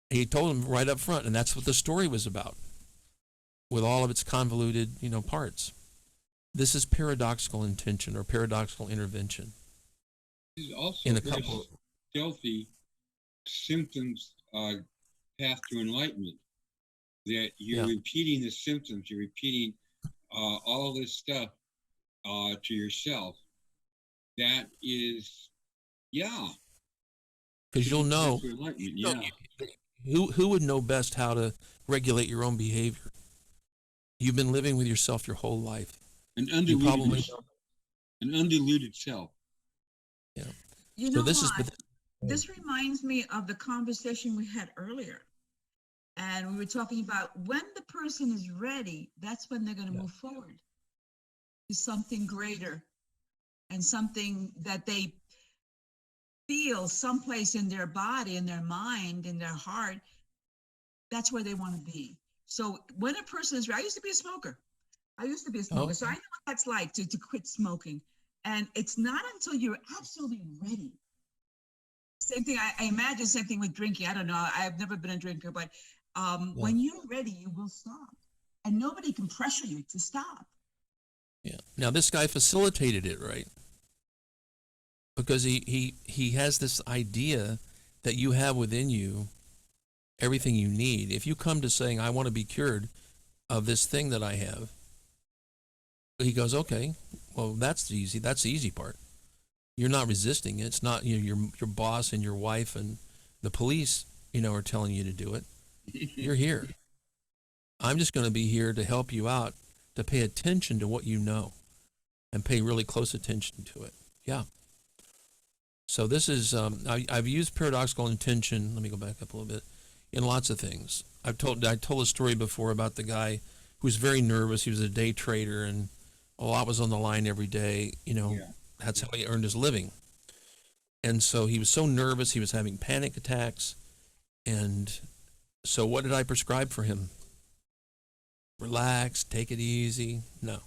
He told him right up front, and that's what the story was about, with all of its convoluted, parts. This is paradoxical intention or paradoxical intervention. This is also In a very couple, stealthy symptoms path to enlightenment. That you're repeating the symptoms, you're repeating all this stuff to yourself. That is, because you'll know. Yeah. Who would know best how to regulate your own behavior? You've been living with yourself your whole life. An You probably undiluted self. Yeah. You So know this what? is This reminds me of the conversation we had earlier. And we were talking about when the person is ready, that's when they're going to move forward to something greater and something that they feel someplace in their body, in their mind, in their heart. That's where they want to be. So when a person is ready, I used to be a smoker. So I know what that's like to quit smoking. And it's not until you're absolutely ready. Same thing, I imagine same thing with drinking. I don't know. I've never been a drinker, but when you're ready, you will stop. And nobody can pressure you to stop. Yeah. Now this guy facilitated it, right? Because he has this idea that you have within you everything you need. If you come to saying, I want to be cured of this thing that I have, he goes, okay, well, that's easy. That's the easy part. You're not resisting it. It's not your boss and your wife and the police, are telling you to do it. You're here. I'm just going to be here to help you out, to pay attention to what you know and pay really close attention to it. Yeah. So this is, I've used paradoxical intention, let me go back up a little bit, in lots of things. I told a story before about the guy who was very nervous. He was a day trader and a lot was on the line every day. That's how he earned his living. And so he was so nervous, he was having panic attacks. And so what did I prescribe for him? Relax, take it easy. No.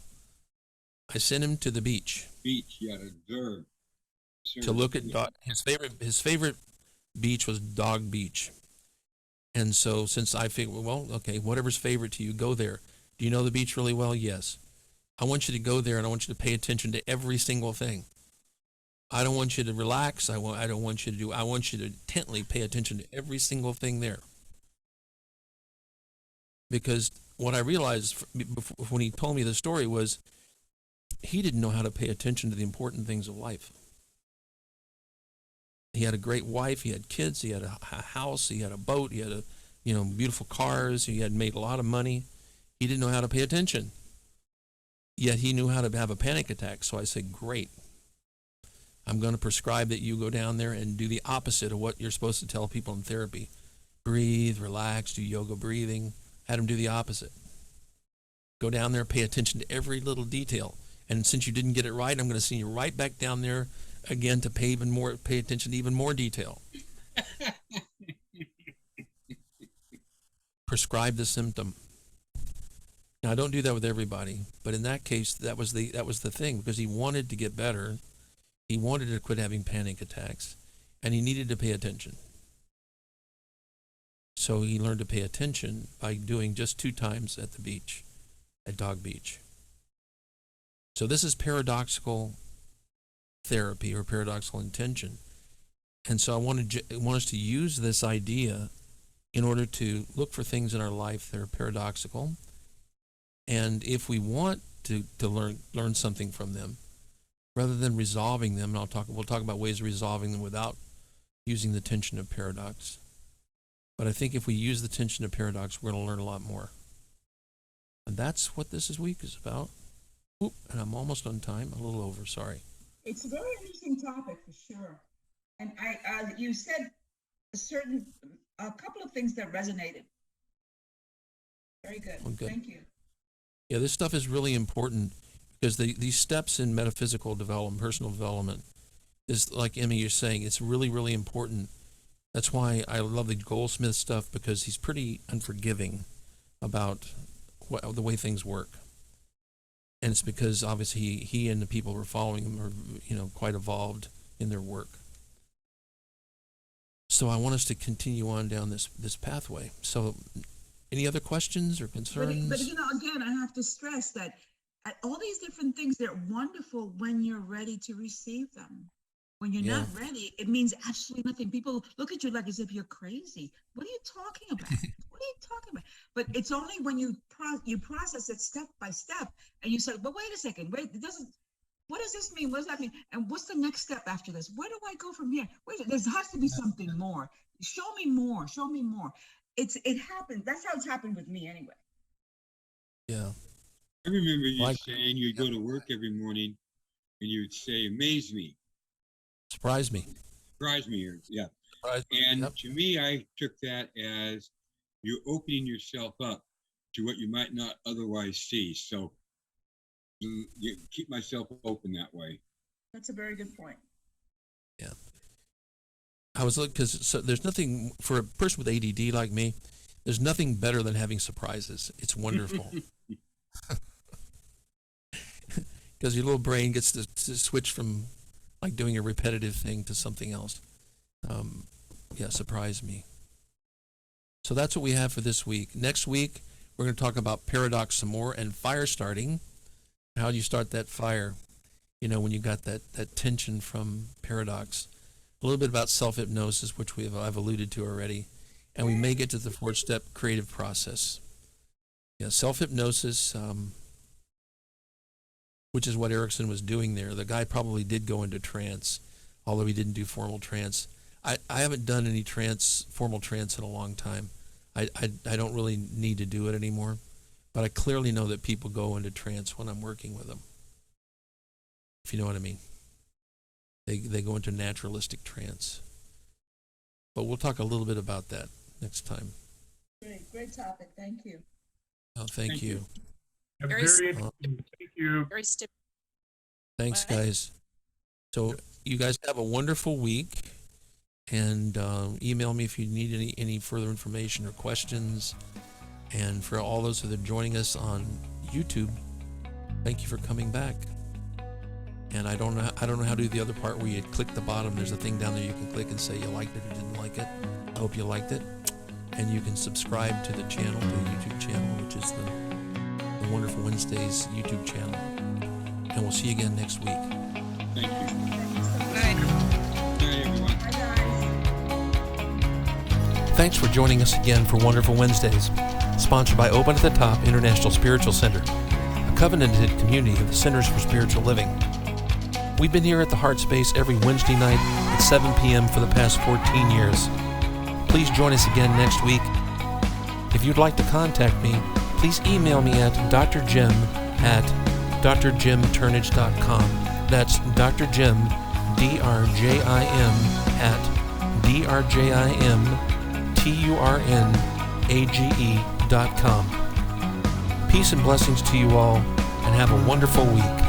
I sent him to the beach. Observe. To look at his favorite beach was Dog Beach. And so since I figured, well, okay, whatever's favorite to you, go there. Do you know the beach really well? Yes. I want you to go there and I want you to pay attention to every single thing. I don't want you to relax. I want you to intently pay attention to every single thing there. Because what I realized when he told me the story was he didn't know how to pay attention to the important things of life. He had a great wife, he had kids, he had a house, he had a boat, he had beautiful cars, he had made a lot of money. He didn't know how to pay attention. Yet he knew how to have a panic attack. So I said, great. I'm going to prescribe that you go down there and do the opposite of what you're supposed to tell people in therapy. Breathe, relax, do yoga breathing, had him do the opposite. Go down there, pay attention to every little detail. And since you didn't get it right, I'm going to send you right back down there again to pay attention to even more detail. Prescribe the symptom. Now, I don't do that with everybody, but in that case, that was the thing, because he wanted to get better. He wanted to quit having panic attacks, and he needed to pay attention. So he learned to pay attention by doing just 2 times at the beach, at Dog Beach. So this is paradoxical therapy or paradoxical intention. And so I want us to use this idea in order to look for things in our life that are paradoxical. And if we want to learn something from them, rather than resolving them, and we'll talk about ways of resolving them without using the tension of paradox. But I think if we use the tension of paradox, we're going to learn a lot more. And that's what this week is about. Oop, and I'm almost on time, a little over, sorry. It's a very interesting topic for sure. And you said a couple of things that resonated. Very good. Well, good. Thank you. Yeah, this stuff is really important because these steps in metaphysical development, personal development, is like Emmy, you're saying, it's really, really important. That's why I love the Goldsmith stuff, because he's pretty unforgiving about the way things work. And it's because obviously he and the people who are following him are, quite evolved in their work. So I want us to continue on down this pathway. So any other questions or concerns? But again, I have to stress that all these different things, they're wonderful when you're ready to receive them. When you're not ready, it means absolutely nothing. People look at you like as if you're crazy. What are you talking about? What are you talking about? But it's only when you process it step by step, and you say, "But wait a second, what does this mean? What does that mean? And what's the next step after this? Where do I go from here? There has to be something more. Show me more. Show me more." It happened. That's how it's happened with me, anyway. Yeah. I remember you saying you'd go to work every morning, and you'd say, "Amaze me." Surprise me. Surprise me, yeah. Surprise me. And Yep. to me, I took that as you're opening yourself up to what you might not otherwise see. So you keep myself open that way. That's a very good point. Yeah. I was looking, because there's nothing, for a person with ADD like me, there's nothing better than having surprises. It's wonderful. Because your little brain gets to switch from like doing a repetitive thing to something else. Surprise me. So that's what we have for this week. Next week, we're going to talk about paradox some more and fire starting. How do you start that fire? When you got that tension from paradox. A little bit about self-hypnosis, which I've alluded to already. And we may get to the 4-step creative process. Yeah, self-hypnosis, which is what Erickson was doing there. The guy probably did go into trance, although he didn't do formal trance. I haven't done any formal trance in a long time. I don't really need to do it anymore, but I clearly know that people go into trance when I'm working with them, if you know what I mean. They go into naturalistic trance. But we'll talk a little bit about that next time. Great topic. Thank you. Oh, thank you. Very interesting. Thank you. Very stimulating. Thanks, guys. So you guys have a wonderful week, and email me if you need any further information or questions. And for all those that are joining us on YouTube, thank you for coming back. And I don't know how to do the other part where you click the bottom. There's a thing down there you can click and say you liked it or didn't like it. I hope you liked it. And you can subscribe to the channel, to the YouTube channel, which is the Wonderful Wednesdays YouTube channel. And we'll see you again next week. Thank you. Bye. Good night, everyone. Bye, guys. Thanks for joining us again for Wonderful Wednesdays, sponsored by Open at the Top International Spiritual Center, a covenanted community of the Centers for Spiritual Living. We've been here at the Heart Space every Wednesday night at 7 p.m. for the past 14 years. Please join us again next week. If you'd like to contact me, please email me at drjim@drjimturnage.com. That's drjim, drjim, at drjimturnage.com. psycho-neuro-biologic.com. Peace and blessings to you all, and have a wonderful week.